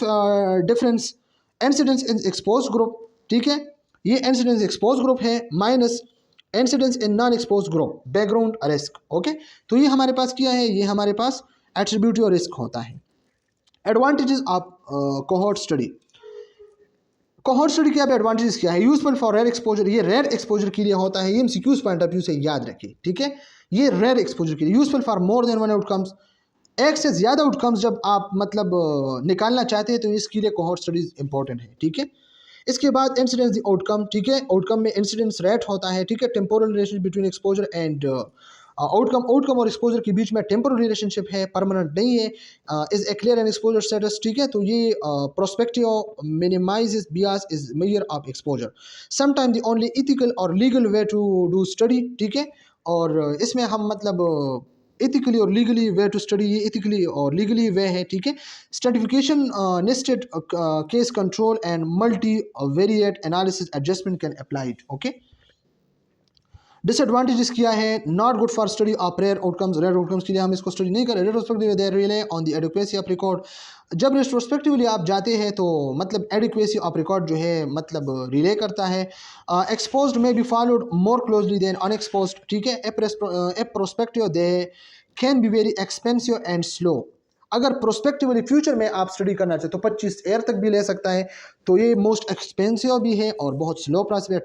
difference incidence in expose group, ठीक है, ये इंसिडेंस एक्सपोज ग्रुप है minus incidence in non expose group background risk. Okay, तो ये हमारे पास क्या है, ये हमारे पास एट्रीब्यूटिव और रिस्क होता है। Advantages of cohort study, cohort study के अब एडवांटेजेस क्या है, यूजफुल फॉर रेयर एक्सपोजर, ये रेयर एक्सपोजर के लिए होता है, ये एमसीक्यूज पॉइंट ऑफ व्यू से याद रखिए, ठीक है, ये रेयर एक्सपोजर के लिए। Useful for more than one outcomes, एक से ज़्यादा आउटकम्स जब आप मतलब निकालना चाहते हैं तो इसके लिए कोहॉर्ट स्टडीज इंपॉर्टेंट है, ठीक है। इसके बाद इंसिडेंस द आउटकम, ठीक है, आउटकम में इंसिडेंस रेट होता है, ठीक है। Temporal relationship between exposure and outcome, outcome और एक्सपोजर के बीच में टेम्पोरल रिलेशनशिप है, परमानेंट नहीं है। Is a clear and exposure status, ठीक है, तो ये prospective minimizes bias is major of exposure, sometime the only ethical और legal way to do study, ठीक है। और इसमें हम मतलब इथिकली और लीगली वे टू स्टडी, ये इथिकली और लीगली वे है, ठीक है। Stratification, nested case control and multivariate analysis adjustment can applied. Okay, disadvantages क्या है, not good for study of rare outcomes, rare outcomes के लिए हम इसको स्टडी नहीं करें। Retrospective they rely on the adequacy of record, जब retrospectively आप जाते हैं तो मतलब एडिक्वेसी ऑफ रिकॉर्ड जो है मतलब रिले करता है। एक्सपोज्ड में be followed more closely than unexposed, ठीक है। A prospective they can be very expensive and slow, अगर प्रोस्पेक्टिवली फ्यूचर में आप स्टडी करना चाहते तो 25 ईयर तक भी ले सकता है, तो ये मोस्ट एक्सपेंसिव भी है और बहुत स्लो प्रोसेस है,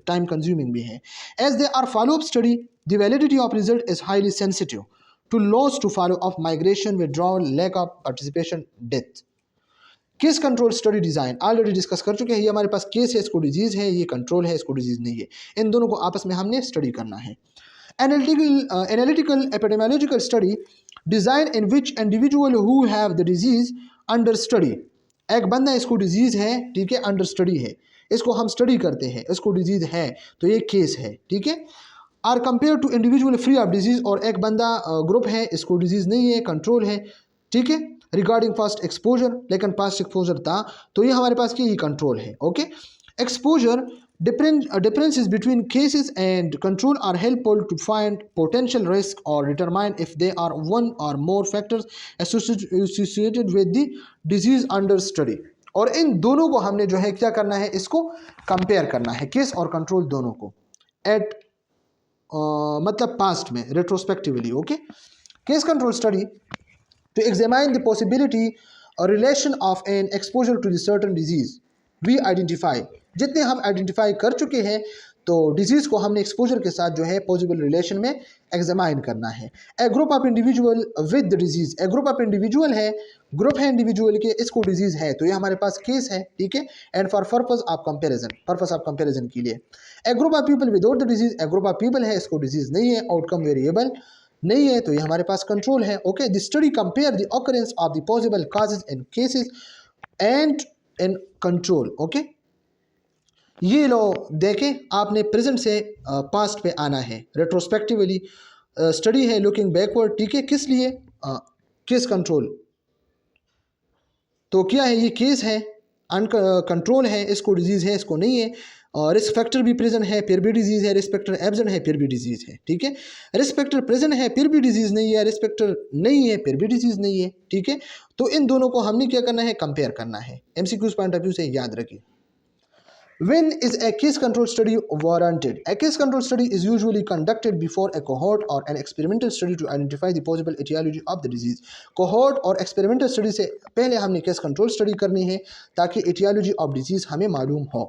टाइम कंज्यूमिंग भी है। As they are follow up study, the validity of result is highly sensitive to loss to follow of migration, withdrawal, lack of participation, death. Case control study design already discuss कर चुके हैं, ये हमारे पास case है, इसको disease है, ये कंट्रोल है, इसको डिजीज़ नहीं है, इन दोनों को आपस में हमने स्टडी करना है। Analytical epidemiological study design in which individual who have the disease under study, एक बंदा इसको डिजीज़ है, ठीक है, अंडर स्टडी है, इसको हम स्टडी करते हैं, इसको डिजीज़ है, तो ये केस है, ठीक है। Are compare to individual free of disease, और एक बंदा ग्रुप है, इसको डिजीज़ नहीं है, कंट्रोल है, ठीक है। रिगार्डिंग फास्ट एक्सपोजर, लेकिन पास्ट एक्सपोजर था, तो ये हमारे पास ये कंट्रोल है। Okay, exposure differences between cases and control are helpful to find potential risk or determine if there are one or more factors associated with the disease under study। और इन दोनों को हमने जो है क्या करना है, इसको कंपेयर करना है, केस और कंट्रोल दोनों को एट मतलब पास्ट में retrospectively. Okay, case control study to examine the possibility or relation of an exposure to the certain disease we identify, जितने हम आइडेंटिफाई कर चुके हैं तो डिजीज़ को हमने एक्सपोजर के साथ जो है पॉसिबल रिलेशन में एग्जामाइन करना है। A group of individual with the disease, a group of individual है, ग्रुप है इंडिविजुअल के, इसको डिजीज़ है, तो ये हमारे पास केस है, ठीक है। And for purpose of comparison के लिए a group of people without the disease, a group of people है, इसको डिजीज़ नहीं है, आउटकम वेरिएबल नहीं है, तो ये हमारे पास कंट्रोल है। Okay, the study compare the occurrence of the possible causes in cases and in control. Okay, ये लो देखें, आपने प्रेजेंट से पास्ट पे आना है, रेट्रोस्पेक्टिवली स्टडी है, लुकिंग बैकवर्ड, ठीक है। किस लिए, केस कंट्रोल, तो क्या है, ये केस है, कंट्रोल है, इसको डिजीज़ है, इसको नहीं है। रिस्क फैक्टर भी प्रेजेंट है, फिर भी डिजीज़ है, रिस्क फैक्टर एब्सेंट है, फिर भी डिजीज़ है, ठीक है। रिस्क फैक्टर प्रेजेंट है, फिर भी डिजीज़ नहीं है, रिस्क फैक्टर नहीं है, फिर भी डिजीज़ नहीं है, ठीक है। तो इन दोनों को हमने क्या करना है, कंपेयर करना है, एमसीक्यूज पॉइंट ऑफ व्यू से याद रखिए। When is a case control study warranted? A case control study is usually conducted before a cohort or an experimental study to identify the possible etiology of the disease. Cohort और experimental study से पहले हमने case control study करनी है ताकि etiology of disease हमें मालूम हो।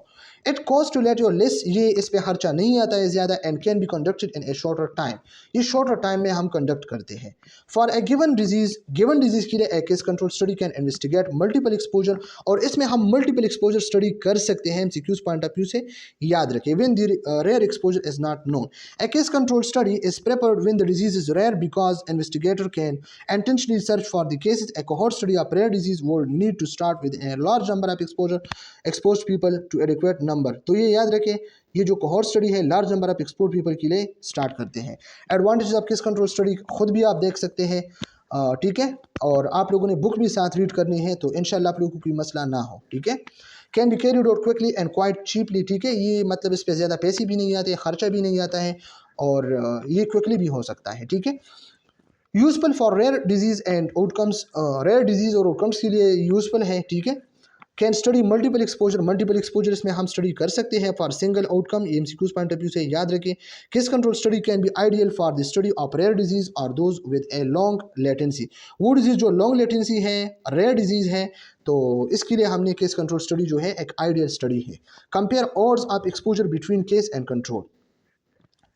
It cost to let your list, ये इस पे खर्चा नहीं आता है ज़्यादा, and can be conducted in a shorter time, ये शॉर्टर टाइम में हम कंडक्ट करते हैं। फॉर ए गिवन डिजीज़ के लिए a case control study can investigate multiple exposure, और इसमें हम मल्टीपल एक्सपोजर स्टडी कर सकते हैं एमसीक्यूज पॉइंट ऑफ व्यू से, याद रखें। When the rare exposure is not known, a case control study is prepared when the disease is rare because investigator can intentionally search for the cases. A cohort study of rare disease would need to start with a large number of exposed people to adequate number. तो ये याद रखें, ये जो cohort study है large number of export people के लिए start करते हैं। Advantages of case control study खुद भी आप देख सकते हैं, ठीक है, और आप लोगों ने बुक भी साथ रीड करनी है, तो इंशाल्लाह आप लोगों को कोई मसला ना हो, ठीक है। Can be carried out quickly and quite cheaply, ठीक है, ये मतलब इस पर ज़्यादा पैसे भी नहीं आते, खर्चा भी नहीं आता है, और ये क्विकली भी हो सकता है, ठीक है। Useful for rare disease and outcomes, rare disease और आउटकम्स के लिए यूजफुल है, ठीक है। कैन स्टडी मल्टीपल एक्सपोजर इसमें हम स्टडी कर सकते हैं for single outcome, MCQs point of view से याद रखें। Case control study can be ideal for the study of rare disease और those with a long latency, वो डिजीज़ जो लॉन्ग लेटेंसी है, रेयर डिजीज़ है, तो इसके लिए हमने केस कंट्रोल स्टडी जो है एक आइडियल स्टडी है। Compare odds of exposure between case and control.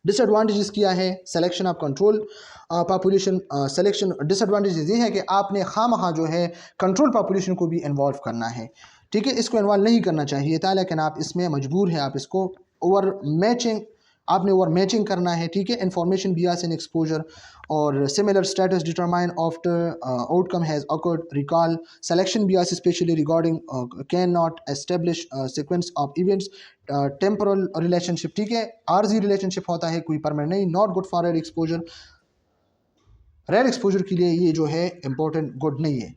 Disadvantages क्या है, selection of control population selection, disadvantages ये है कि आपने खामखा जो है कंट्रोल पॉपुलेशन को भी इन्वॉल्व करना है, ठीक है, इसको इन्वॉल्व नहीं करना चाहिए था, लेकिन आप इसमें मजबूर हैं, आप इसको ओवर मैचिंग करना है, ठीक है। इंफॉर्मेशन बियास इन एक्सपोजर और similar status determine after outcome has occurred, recall selection bias specially regarding can not establish sequence of events, temporal relationship, ठीक है, आर्जी रिलेशनशिप होता है, कोई परमानेंट नहीं, not good for rare exposure, rare exposure के लिए ये जो है इंपॉर्टेंट गुड नहीं है,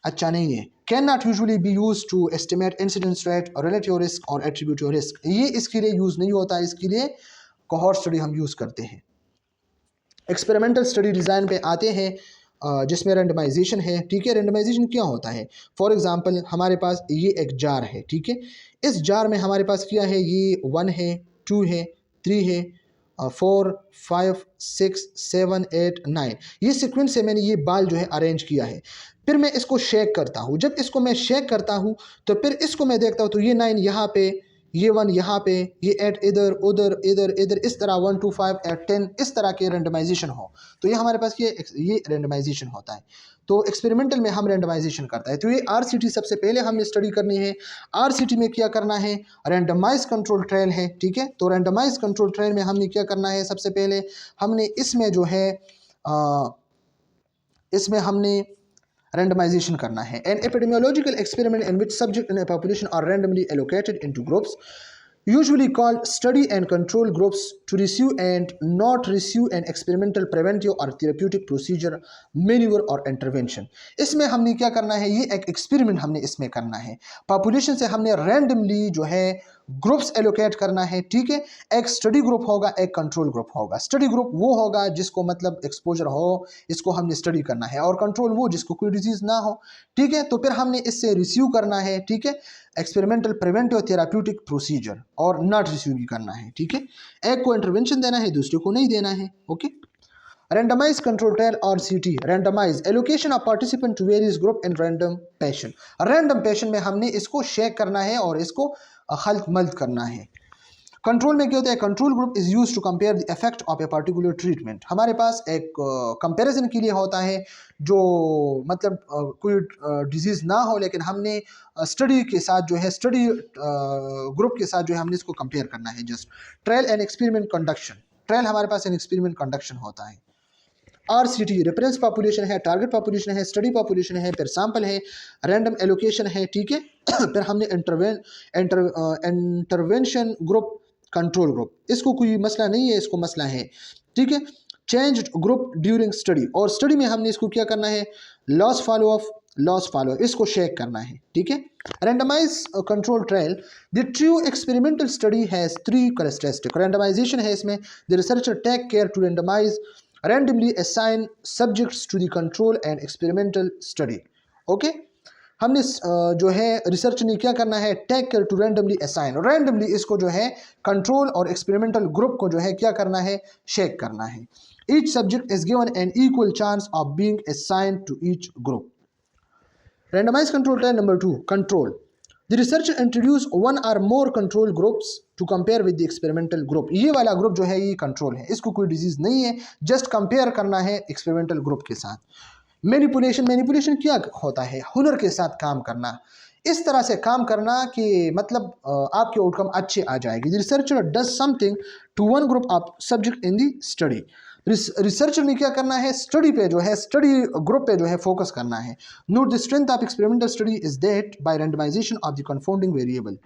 अच्छा नहीं है। Can not usually be use to estimate incidence rate, relative risk और एट्रीब्यूटिव रिस्क, ये इसके लिए यूज़ नहीं होता है, इसके लिए कोहॉर्ट स्टडी हम यूज़ करते हैं। एक्सपेरिमेंटल स्टडी डिज़ाइन पे आते हैं, जिसमें रेंडमाइजेशन है, ठीक है। रेंडमाइजेशन क्या होता है, फॉर एग्जांपल हमारे पास ये एक जार है, ठीक है, इस जार में हमारे पास क्या है, ये 1 है, 2 है, 3 है, 4 5 6 7 8 9, ये सीक्वेंस से मैंने ये बाल जो है अरेंज किया है। फिर मैं इसको शेक करता हूँ, जब इसको मैं शेक करता हूँ तो फिर इसको मैं देखता हूँ, तो ये 9 यहाँ पे, ये 1 यहाँ पे, ये 8 इधर उधर इधर इधर, इस तरह 1 2 5 8 10 इस तरह के रेंडमाइजेशन हो, तो ये हमारे पास ये रेंडमाइजेशन होता है। तो एक्सपेरिमेंटल में हम रेंडमाइजेशन करता है, तो ये आरसीटी सबसे पहले हमने स्टडी करनी है। आरसीटी में क्या करना है, रैंडमाइज कंट्रोल ट्रायल है, ठीक है। तो रैंडमाइज कंट्रोल ट्रायल में हमने क्या करना है, सबसे पहले हमने इसमें जो है इसमें हमने randomization करना है। An epidemiological experiment in which subject in a population are randomly allocated into groups, usually called study and control groups, to receive and not receive an experimental preventive or therapeutic procedure, maneuver or intervention। इसमें हमने क्या करना है, ये एक experiment हमने इसमें करना है। पॉपुलेशन से हमने रैंडमली जो है ग्रुप्स एलोकेट करना है, ठीक है। एक स्टडी ग्रुप होगा, एक कंट्रोल ग्रुप होगा। स्टडी ग्रुप वो होगा जिसको मतलब एक्सपोजर हो, इसको हमने स्टडी करना है, और कंट्रोल वो जिसको कोई डिजीज़ ना हो, ठीक है। तो फिर हमने इससे रिसीव करना है, ठीक है, एक्सपेरिमेंटल प्रिवेंटिव थेराप्यूटिक प्रोसीजर, और नॉट रिसीव भी करना है, ठीक है। एक को इंटरवेंशन देना है, दूसरे को नहीं देना है, ओके। रैंडमाइज कंट्रोल ट्रायल और CT, randomise allocation of participant to various group in random fashion. Random fashion में हमने इसको शेक करना है और इसको हल्क मल्क करना है। कंट्रोल में क्या होता है, control group is use to compare the effect of a particular treatment. हमारे पास एक कंपैरिजन के लिए होता है, जो मतलब कोई डिजीज़ ना हो, लेकिन हमने स्टडी के साथ जो है, स्टडी ग्रुप के साथ जो है हमने इसको कंपेयर करना है। Just trial and experiment conduction, trial हमारे पास एन एक्सपेरिमेंट कंडक्शन होता है। आरसीटी रेफरेंस पॉपुलेशन है, टारगेट पॉपुलेशन है, स्टडी पॉपुलेशन है, फिर सैंपल है, रैंडम एलोकेशन है, ठीक है। फिर हमने इंटरवेंशन ग्रुप, कंट्रोल ग्रुप, इसको कोई मसला नहीं है, इसको मसला है, ठीक है। चेंज ग्रुप ड्यूरिंग स्टडी, और स्टडी में हमने इसको क्या करना है, लॉस फॉलो, इसको शेक करना है, ठीक है। Randomise control trial, the true experimental study has 3 characteristic. Randomisation है इसमें, the researcher take care to randomise randomly assign subjects to the control and experimental study, okay। हमने जो है रिसर्च ने क्या करना है, take care to randomly assign, randomly इसको जो है कंट्रोल और एक्सपेरिमेंटल ग्रुप को जो है क्या करना है, शेक करना है। Each subject is given an equal chance of being assigned to each group. Randomise control trial number 2, control, the researcher introduce one or more control groups to compare with the experimental group. ये वाला group जो है ये control है, इसको कोई disease नहीं है, जस्ट कंपेयर करना है एक्सपेरिमेंटल ग्रुप के साथ। मैनिपुलेशन, मैनिपुलेशन क्या होता है? हुनर के साथ काम करना, इस तरह से काम करना कि मतलब आपके आउटकम अच्छे आ जाएगी। The researcher does something to one group of subject in the study. Researcher ने क्या करना है? स्टडी पे जो है, स्टडी ग्रुप पे जो है फोकस करना है। Note the strength of experimental study is that by randomisation of the confounding variable.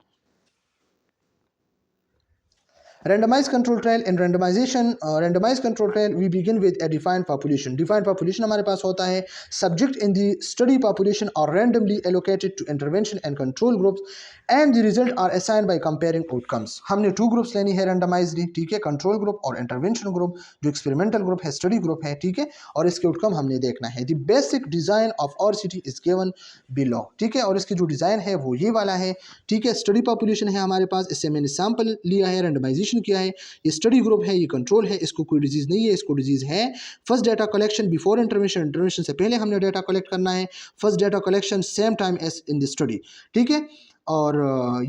Randomized control trial. In randomized control trial, we begin with a defined population. Defined population हमारे पास होता है subject in the study population are randomly allocated to intervention and control groups and the result are assigned by comparing outcomes. हमने 2 groups लेनी है randomizedly, ठीक है, control group और intervention group, जो experimental group है, study group है, ठीक है, और इसके outcome हमने देखना है। The basic design of RCT is given below, ठीक है, और इसकी जो डिज़ाइन है वो ये वाला है, ठीक है। स्टडी पॉपुलेशन है हमारे पास, इससे मैंने सैम्पल लिया है, रेंडमाइजेशन किया है। ये स्टडी ग्रुप है, ये कंट्रोल है, इसको कोई डिजीज नहीं है, इसको डिजीज है। First data collection before intervention, intervention से पहले हमने डाटा कलेक्ट करना है। First data collection same time as in the study, ठीक है। और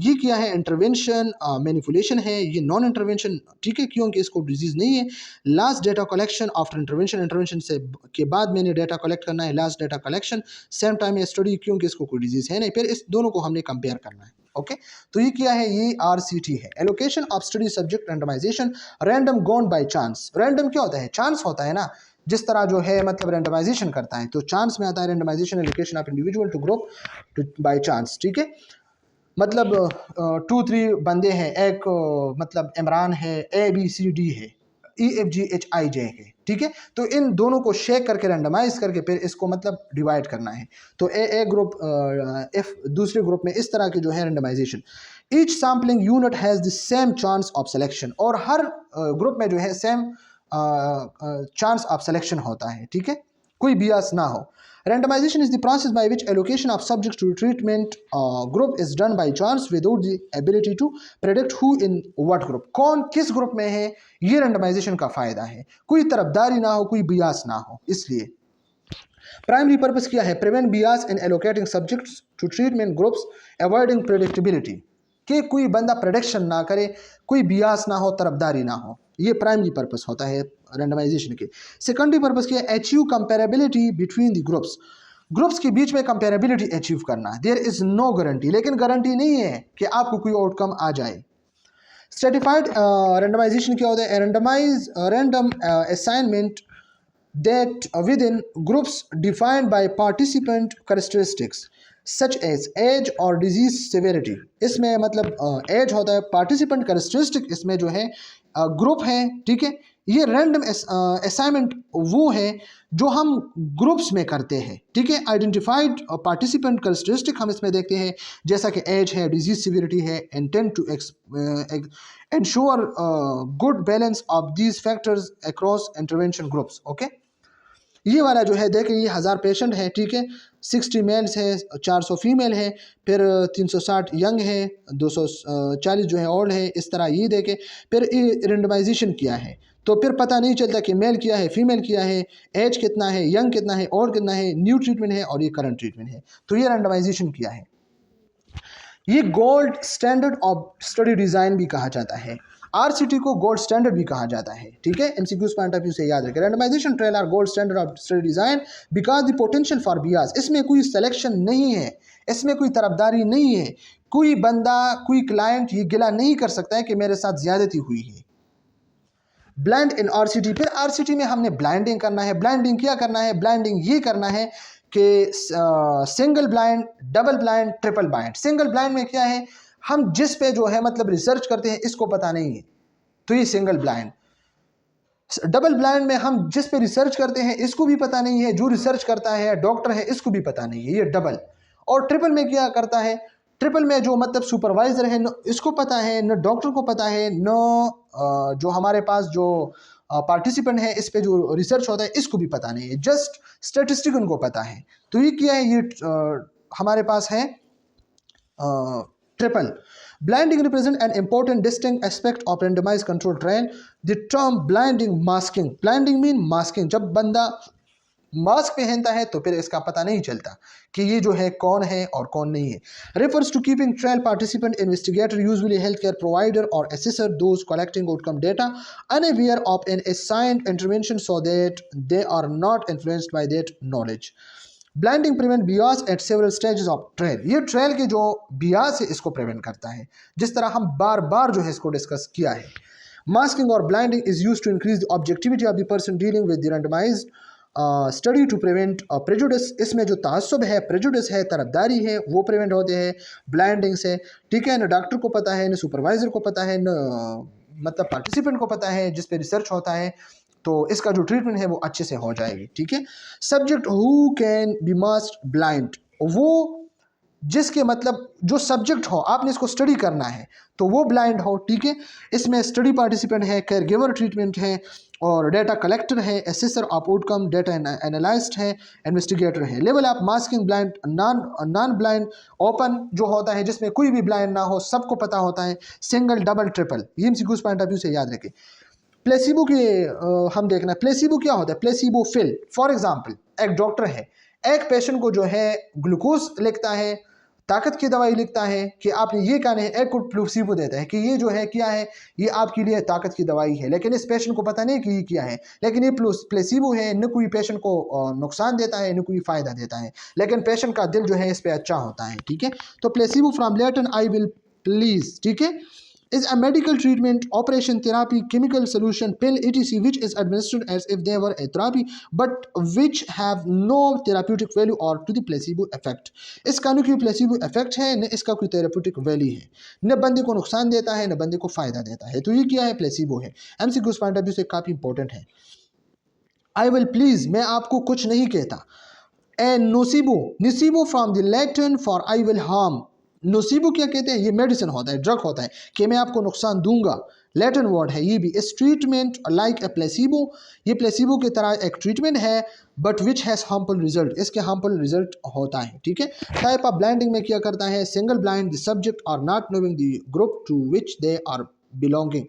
ये क्या है? इंटरवेंशन, मैनिपुलेशन है, ये नॉन इंटरवेंशन, ठीक है, क्योंकि इसको डिजीज नहीं है। Last data collection after intervention, intervention से के बाद मैंने डाटा कलेक्ट करना है। Last data collection same time study, क्योंकि इसको कोई डिजीज है नहीं। फिर इस दोनों को हमने कंपेयर करना है, ओके। तो ये क्या है? ये RCT है। Allocation of study subject randomisation, random gone by chance. Random क्या होता है? चांस होता है ना, जिस तरह जो है मतलब रैंडमाइजेशन करता है तो चांस में आता है randomisation, allocation of individual to group by chance, ठीक है। मतलब 2-3 बंदे हैं, एक मतलब इमरान है, ABCD है, EFGHIJ है, ठीक है। तो इन दोनों को शेक करके रैंडमाइज करके फिर इसको मतलब डिवाइड करना है। तो ए ग्रुप F दूसरे ग्रुप में, इस तरह की जो है randomisation. Each sampling unit has the same chance of selection, और हर ग्रुप में जो है सेम चांस ऑफ सिलेक्शन होता है, ठीक है, कोई बियास ना हो। Randomization is the process by which allocation of subjects to treatment group is done by chance without the ability to predict who in what group. कौन किस ग्रुप में है, ये randomization का फायदा है। कोई तरफदारी ना हो, कोई बियास ना हो, इसलिए। प्राइमरी पर्पस क्या है? Prevent bias in allocating subjects to treatment groups, avoiding predictability, कि कोई बंदा प्रेडिक्शन ना करे, कोई बियास ना हो, तरफदारी ना हो, ये प्राइमरी पर्पस होता है रैंडमाइजेशन के। सेकेंडरी पर्पस क्या है? Achieve comparability between the groups, groups के बीच में कंपेरेबिलिटी अचीव करना। देयर इज नो गारंटी, लेकिन गारंटी नहीं है कि आपको कोई आउटकम आ जाए। स्ट्रेटिफाइड रैंडमाइजेशन क्या होता है? Random assignment that within groups defined by participant characteristics such as age or disease severity। इसमें मतलब एज होता है, पार्टिसिपेंट कैरेक्टरिस्टिक इसमें जो है ग्रुप है, ठीक है। ये रैंडम असाइनमेंट वो है जो हम ग्रुप्स में करते हैं, ठीक है। आइडेंटिफाइड पार्टिसिपेंट कैरेक्टरिस्टिक हम इसमें देखते हैं, जैसा कि एज है, डिजीज सिवियरिटी है, intent to ensure good balance of these factors across intervention groups, okay. ये वाला जो है देखें, ये 1000 पेशेंट है, ठीक है, 60 मेल्स है, 400 फीमेल है, फिर 360 यंग है, 240 जो है ओल्ड है, इस तरह ये देखें। फिर रेंडमाइजेशन किया है तो फिर पता नहीं चलता कि मेल किया है, फीमेल किया है, एज कितना है, यंग कितना है, ओल्ड कितना है, न्यू ट्रीटमेंट है और ये करंट ट्रीटमेंट है, तो ये रेंडमाइजेशन किया है। ये gold standard of study design भी कहा जाता है। RCT को गोल्ड स्टैंडर्ड भी कहा जाता है, ठीक है। MCQs पॉइंट ऑफ व्यू से याद रखें। Randomisation trial are gold standard of study design because the potential for bias, इसमें कोई सिलेक्शन नहीं है, इसमें कोई तरफदारी नहीं है, कोई बंदा, कोई क्लाइंट ये गिला नहीं कर सकता है कि मेरे साथ ज्यादती हुई है। ब्लाइंड इन RCT, फिर RCT में हमने ब्लाइंडिंग करना है। ब्लाइंडिंग क्या करना है? ब्लाइंडिंग ये करना है कि single blind, double blind, triple blind. Single blind में क्या है? हम जिस पे जो है मतलब रिसर्च करते हैं इसको पता नहीं है, तो ये सिंगल ब्लाइंड। डबल ब्लाइंड में हम जिस पे रिसर्च करते हैं इसको भी पता नहीं है, जो रिसर्च करता है डॉक्टर है इसको भी पता नहीं है, ये डबल। और ट्रिपल में क्या करता है? ट्रिपल में जो मतलब सुपरवाइजर है न इसको पता है, न डॉक्टर को पता है, न जो हमारे पास जो पार्टिसिपेंट है इस पे जो रिसर्च होता है इसको भी पता नहीं है, जस्ट स्टेटिस्टिक उनको पता है। तो ये क्या है? ये हमारे पास है triple. Blinding represent an important distinct aspect of randomized control trial. The term blinding masking. Blinding mean masking. जब बंदा मास्क पहनता है तो फिर इसका पता नहीं चलता कि ये जो है कौन है और कौन नहीं है। Refers to keeping trial participant investigator usually health care provider और assessor those collecting outcome data unaware of an assigned intervention so that they are not influenced by that knowledge. Blinding prevent bias at several stages of trial. ये trial के जो बियास है इसको prevent करता है, जिस तरह हम बार बार जो है इसको डिस्कस किया है। मास्किंग और blinding is used to increase the objectivity of the person dealing with the randomised study to prevent prejudice. इसमें जो तासुब है, प्रेजुडिस है, तरफदारी है, वो प्रिवेंट होते हैं ब्लाइंडिंग से। ठीक है, न डॉक्टर को पता है, न सुपरवाइजर को पता है, न मतलब पार्टिसिपेंट को पता है जिस पे रिसर्च होता है, तो इसका जो ट्रीटमेंट है वो अच्छे से हो जाएगी। ठीक है। Subject who can be masked blind, वो जिसके मतलब जो सब्जेक्ट हो, आपने इसको स्टडी करना है तो वो ब्लाइंड हो। ठीक है। इसमें स्टडी पार्टिसिपेंट है, केयर गिवर ट्रीटमेंट है, और डेटा कलेक्टर है, assessor of outcome, data analyst है, इन्वेस्टिगेटर है। Level of masking blind non blind open जो होता है जिसमें कोई भी ब्लाइंड ना हो, सबको पता होता है, सिंगल डबल ट्रिपल, ये एमसीक्यूज पॉइंट ऑफ व्यू से याद रखें। प्लेसिबो के हम देखना, प्लेसिबो क्या होता है? Placebo pill. फॉर एग्जांपल एक डॉक्टर है, एक पेशेंट को जो है ग्लूकोज लिखता है, ताकत की दवाई लिखता है कि आपने ये खाना है, एक को प्लेसिबो देता है कि ये जो है क्या है, ये आपके लिए ताकत की दवाई है, लेकिन इस पेशेंट को पता नहीं कि ये क्या है, लेकिन ये प्लेसिबो है, न कोई पेशेंट को नुकसान देता है, न कोई फ़ायदा देता है, लेकिन पेशेंट का दिल जो है इस पर अच्छा होता है। ठीक है। तो placebo from Latin I will please, ठीक है, is a medical treatment, operation, therapy, chemical solution, pill, etc., which is administered as if they were a therapy, but which have no therapeutic value or to the placebo effect. इसका न कोई placebo effect है, न इसका कोई therapeutic value है, न बंदे को नुकसान देता है, न बंदे को फ़ायदा देता है। तो ये क्या है? placebo है। MCQ पॉइंट ऑफ व्यू से काफ़ी इंपॉर्टेंट है। I will please, मैं आपको कुछ नहीं कहता। And nocebo from the Latin for I will harm। Nocebo क्या कहते हैं? ये मेडिसिन होता है, ड्रग होता है कि मैं आपको नुकसान दूंगा, लैटिन वर्ड है ये भी। इस ट्रीटमेंट लाइक ए प्लेसिबो, ये प्लेसिबो की तरह एक ट्रीटमेंट है, but which has harmful result, इसके हार्मफुल रिजल्ट होता है। ठीक है। टाइप ऑफ ब्लाइंडिंग में क्या करता है? Single blind, the subject are not knowing the group to which they are belonging.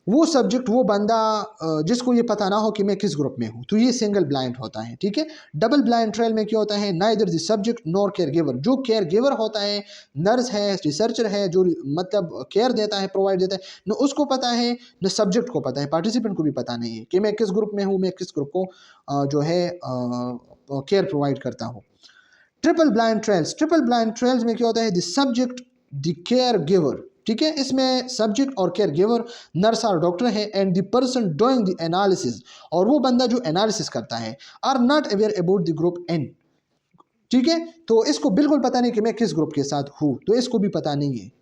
वो सब्जेक्ट, वो बंदा जिसको ये पता ना हो कि मैं किस ग्रुप में हूँ, तो ये सिंगल ब्लाइंड होता है। ठीक है। डबल ब्लाइंड ट्रायल में क्या होता है? Neither the subject nor care giver. जो केयर गिवर होता है, नर्स है, रिसर्चर है, जो मतलब केयर देता है, प्रोवाइड देता है, न उसको पता है, न सब्जेक्ट को पता है, पार्टिसिपेंट को भी पता नहीं है कि मैं किस ग्रुप में हूँ, मैं किस ग्रुप को जो है केयर प्रोवाइड करता हूँ। Triple blind trials, triple blind trials में क्या होता है? The subject, the care giver, ठीक है, इसमें सब्जेक्ट और केयर गिवर नर्स और डॉक्टर है, and the person doing the analysis, और वो बंदा जो एनालिसिस करता है, are not aware about the group an. ठीक है। तो इसको बिल्कुल पता नहीं कि मैं किस ग्रुप के साथ हूँ, तो इसको भी पता नहीं है।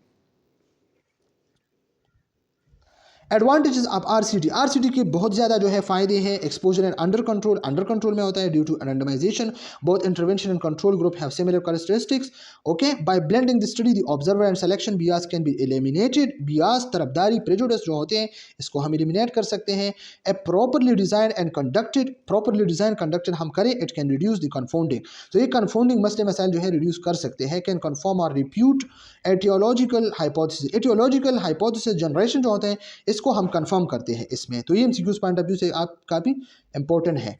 एडवांटेजेस ऑफ आरसीटी, आरसीटी के बहुत ज़्यादा जो है फ़ायदे हैं। एक्सपोजर एंड अंडर कंट्रोल में होता है due to randomisation, both intervention and control group have similar characteristics. Okay, by blending the study the observer and selection bias can be eliminated. Bias, तरफदारी, प्रेजुडिस जो होते हैं इसको हम एलिमिनेट कर सकते हैं। A properly design and conducted, properly design conducted हम करें, it can reduce the confounding, तो ये कन्फाउंडिंग मसले मसाइल जो है रिड्यूस कर सकते हैं। कैन कन्फर्म और repute aetiological hypothesis, aetiological hypothesis generation जो होते हैं इसको हम कंफर्म करते हैं इसमें, तो ये एमसीक्यूज पॉइंट ऑफ व्यू से आप काफ़ी इंपॉर्टेंट है।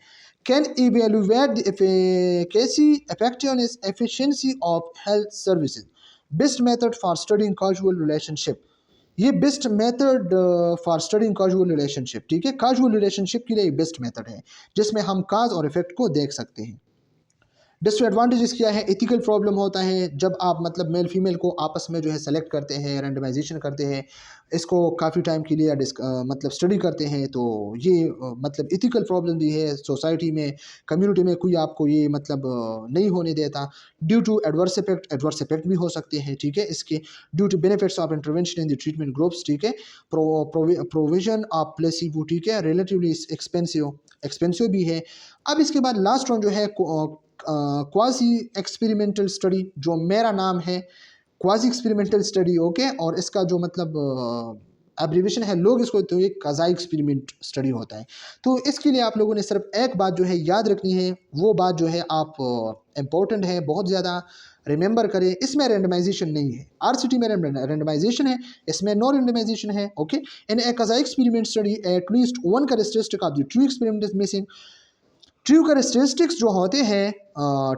Can evaluate the efficacy, effectiveness, efficiency of health services, best method for studying causal relationship, ये best method for studying causal relationship. ठीक है, काजुअल रिलेशनशिप के लिए बेस्ट मेथड है जिसमें हम काज और इफेक्ट को देख सकते हैं। डिसएडवांटेजेस क्या है? एथिकल प्रॉब्लम होता है जब आप मतलब मेल फीमेल को आपस में जो है सेलेक्ट करते हैं, रैंडमाइजेशन करते हैं, इसको काफ़ी टाइम के लिए मतलब स्टडी करते हैं, तो ये मतलब एथिकल प्रॉब्लम भी है। सोसाइटी में, कम्युनिटी में कोई आपको ये मतलब नहीं होने देता। ड्यू टू एडवर्स इफेक्ट भी हो सकते हैं। ठीक है, इसके due to benefits of intervention in the treatment groups. ठीक है, प्रोविजन ऑफ प्लेसिबो, ठीक है, रिलेटिवली एक्सपेंसिव भी है। अब इसके बाद लास्ट वन जो है क्वाजी एक्सपेरिमेंटल स्टडी, जो मेरा नाम है क्वाजी एक्सपेरिमेंटल स्टडी। ओके, और इसका जो मतलब एब्रीवेशन है लोग इसको, तो ये क्वाजी एक्सपेरिमेंट स्टडी होता है। तो इसके लिए आप लोगों ने सिर्फ एक बात जो है याद रखनी है, वो बात जो है आप इम्पोर्टेंट है, बहुत ज़्यादा रिमेंबर करें। इसमें रेंडमाइजेशन नहीं है, आरसीटी में रेंडमाइजेशन है, इसमें नो रेंडमाइजेशन है। Okay, in A quasi experiment study at least one characteristic of the true experiment is missing. True characteristics जो होते हैं,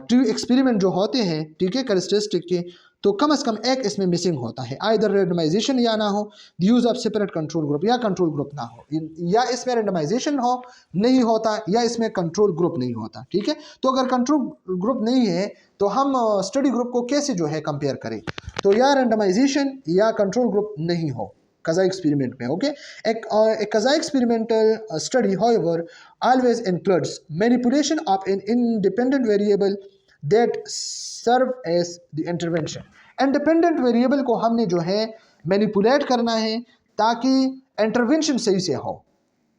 ट्रू एक्सपेरिमेंट जो होते हैं, ठीक है, कैरेक्टरिस्टिक के, तो कम से कम एक इसमें मिसिंग होता है, आइदर रेंडमाइजेशन या ना हो, use of separate control group, या कंट्रोल ग्रुप ना हो, या इसमें रेंडमाइजेशन हो नहीं होता, या इसमें कंट्रोल ग्रुप नहीं होता, ठीक है। तो अगर कंट्रोल ग्रुप नहीं है तो हम स्टडी ग्रुप को कैसे जो है कंपेयर करें, तो या रेंडमाइजेशन या कंट्रोल ग्रुप नहीं हो कज़ा एक्सपेरिमेंट में, ओके। एक quasi experimental study however always includes manipulation of an independent variable that serve as the intervention। Independent variable को हमने जो है मैनिपुलेट करना है ताकि इंटरवेंशन सही से हो।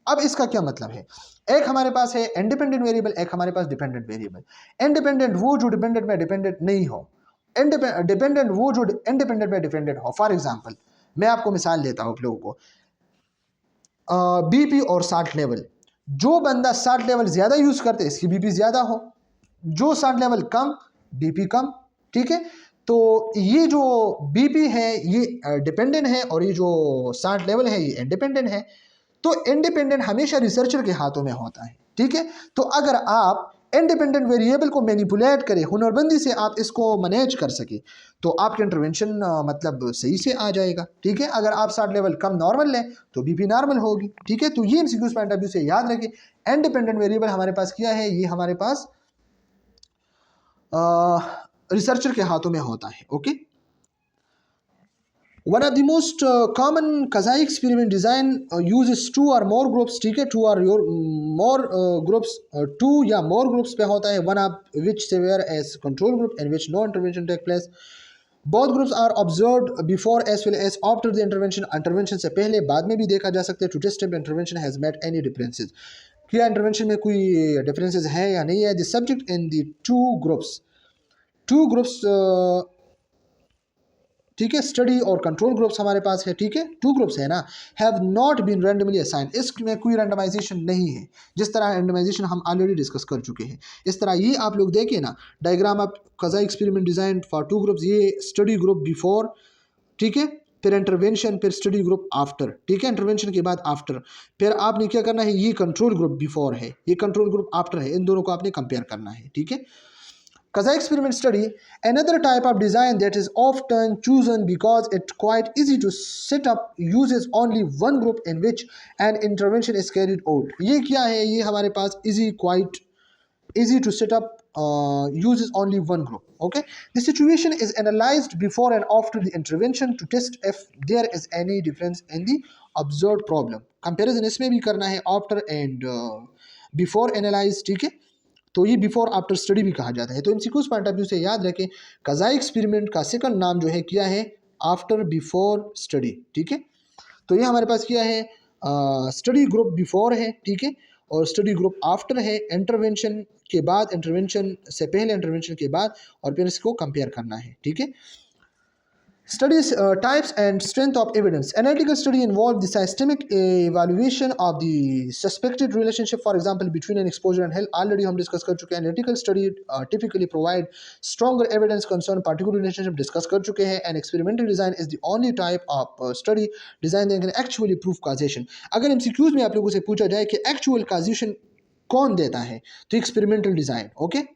अब इसका क्या मतलब है, एक हमारे पास है इंडिपेंडेंट वेरिएबल, एक हमारे पास डिपेंडेंट वेरिएबल। इंडिपेंडेंट वो जो डिपेंडेंट में डिपेंडेंट नहीं हो, डिपेंडेंट वो जो इंडिपेंडेंट में डिपेंडेंट हो। फॉर एग्जांपल मैं आपको मिसाल देता हूँ आप लोगों को, बीपी और साल्ट लेवल। जो बंदा साल्ट लेवल ज़्यादा यूज़ करते इसकी बीपी ज़्यादा हो, जो साल्ट लेवल कम बीपी कम, ठीक है। तो ये जो बीपी है ये डिपेंडेंट है और ये जो साल्ट लेवल है ये इंडिपेंडेंट है। तो इंडिपेंडेंट हमेशा रिसर्चर के हाथों में होता है, ठीक है। तो अगर आप इंडिपेंडेंट वेरिएबल को मैनिपुलेट करें, हुनरबंदी से आप इसको मैनेज कर सके, तो आपके इंटरवेंशन मतलब सही से आ जाएगा, ठीक है। अगर आप साल्ट लेवल कम नॉर्मल लें तो बीपी नॉर्मल होगी, ठीक है। तो ये एमसीक्यूज पॉइंट ऑफ व्यू से याद रखें, इंडिपेंडेंट वेरिएबल हमारे पास क्या है, ये हमारे पास रिसर्चर के हाथों में होता है, okay. One of the most common Kazai experiment design uses two or more groups, ठीक है, two or more groups, two या more groups पे होता है, one of which serve as control group in which no intervention take place. Both groups are observed before as well as after the intervention। intervention से पहले बाद में भी देखा जा सकता है, to test if intervention has met any differences, क्या इंटरवेंशन में कोई डिफरेंसेस है या नहीं है। The subject in the two groups ठीक है, स्टडी और कंट्रोल ग्रुप्स हमारे पास है, ठीक है, टू ग्रुप्स है ना, have not been randomly assign, इसमें कोई रैंडमाइजेशन नहीं है, जिस तरह रैंडमाइजेशन हम ऑलरेडी डिस्कस कर चुके हैं। इस तरह ये आप लोग देखिए ना, diagram of quasi experiment design for two groups, ये स्टडी ग्रुप बिफोर, ठीक है, फिर इंटरवेंशन, फिर स्टडी ग्रुप आफ्टर, ठीक है, इंटरवेंशन के बाद आफ्टर, फिर आपने क्या करना है, ये कंट्रोल ग्रुप बिफोर है, ये कंट्रोल ग्रुप आफ्टर है, इन दोनों को आपने कंपेयर करना है, ठीक है। Kazaa experiment study, another type of design that is often chosen because it's quite easy to set up, uses only one group in which an intervention is carried out। ये क्या है, ये हमारे पास quite easy to set up, uses only one group, okay। The situation is analyzed before and after the intervention to test if there is any difference in the observed problem। Comparison इसमें भी करना है, after and before analyze, ठीक है। तो ये before after study भी कहा जाता है। तो एमसीक्यूज पॉइंट ऑफ व्यू से याद रखें, कज़ा एक्सपेरिमेंट का सेकंड नाम जो है क्या है, आफ्टर बिफोर स्टडी, ठीक है। तो ये हमारे पास क्या है, स्टडी ग्रुप बिफोर है, ठीक है, और स्टडी ग्रुप आफ्टर है, इंटरवेंशन के बाद, इंटरवेंशन से पहले, इंटरवेंशन के बाद, और फिर इसको कंपेयर करना है, ठीक है। Studies types and strength of evidence. Analytical study involve the systemic evaluation of the suspected relationship, for example, between an exposure and health. Already हम discuss कर चुके हैं। Analytical study typically provide stronger evidence concern particular relationship, discuss कर चुके हैं। And experimental design is the only type of study design that can actually prove causation। अगर MCQs में आप लोगों से पूछा जाए कि actual causation कौन देता है, तो experimental design, okay।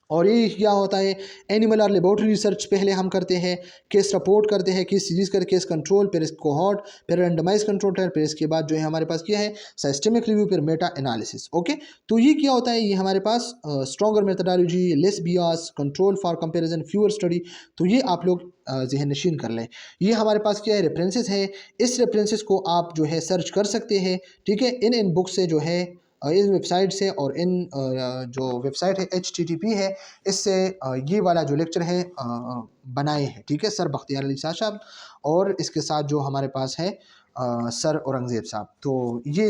और ये क्या होता है, एनिमल और लेबोरेटरी रिसर्च पहले हम करते हैं, केस रिपोर्ट करते हैं, केस सीरीज कर, केस कंट्रोल, फिर इस कोहॉर्ट, फिर रैंडमाइज कंट्रोल ट्रायल, फिर इसके बाद जो है हमारे पास क्या है, सिस्टेमिक रिव्यू, फिर मेटा एनालिसिस, ओके। तो ये क्या होता है, ये हमारे पास stronger methodology, less bias, control for comparison, fewer study. तो ये आप लोग जहन नशीन कर लें। ये हमारे पास क्या है, रेफरेंसेस है, इस रेफरेंसेस को आप जो है सर्च कर सकते हैं, ठीक है, इन बुक से जो है, इस वेबसाइट से, और इन जो वेबसाइट है HTTP है, इससे ये वाला जो लेक्चर है बनाए हैं, ठीक है, सर बख्तियार अली साहब, और इसके साथ जो हमारे पास है सर औरंगज़ेब साहब। तो ये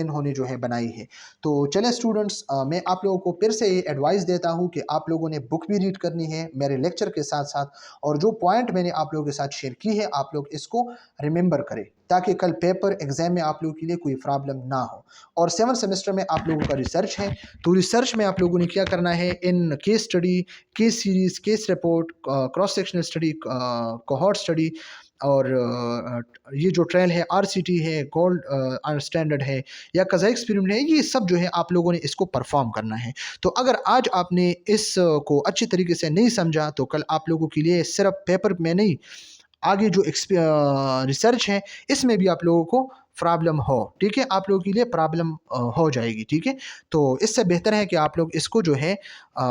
इन्होंने जो है बनाई है। तो चले स्टूडेंट्स, मैं आप लोगों को फिर से ये एडवाइस देता हूँ कि आप लोगों ने बुक भी रीड करनी है मेरे लेक्चर के साथ साथ, और जो पॉइंट मैंने आप लोगों के साथ शेयर की है आप लोग इसको रिमेंबर करें, ताकि कल पेपर एग्जाम में आप लोगों के लिए कोई प्रॉब्लम ना हो। और 7th सेमेस्टर में आप लोगों का रिसर्च है, तो रिसर्च में आप लोगों ने क्या करना है, in case study, case series, case report, cross sectional study, cohort study, और ये जो ट्रायल है आरसीटी है, गोल्ड स्टैंडर्ड है या कज़ाक एक्सपेरिमेंट है, ये सब जो है आप लोगों ने इसको परफॉर्म करना है। तो अगर आज आपने इस को अच्छी तरीके से नहीं समझा तो कल आप लोगों के लिए सिर्फ पेपर में नहीं, आगे जो रिसर्च है इसमें भी आप लोगों को प्रॉब्लम हो, ठीक है, आप लोगों के लिए प्रॉब्लम हो जाएगी, ठीक है। तो इससे बेहतर है कि आप लोग इसको जो है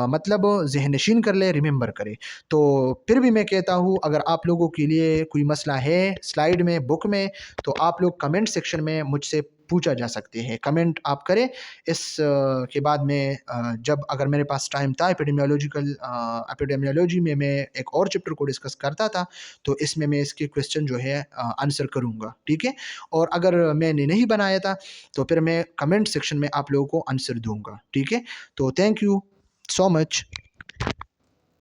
मतलब ज़हन नशीन कर ले, रिमेंबर करें। तो फिर भी मैं कहता हूँ अगर आप लोगों के लिए कोई मसला है स्लाइड में, बुक में, तो आप लोग कमेंट सेक्शन में मुझसे पूछा जा सकते हैं, कमेंट आप करें। इस के बाद में जब अगर मेरे पास टाइम था एपिडेमियोलॉजी में मैं एक और चैप्टर को डिस्कस करता था, तो इसमें मैं इसके क्वेश्चन जो है आंसर करूँगा, ठीक है। और अगर मैंने नहीं बनाया था तो फिर मैं कमेंट सेक्शन में आप लोगों को आंसर दूंगा, ठीक है। तो थैंक यू सो मच।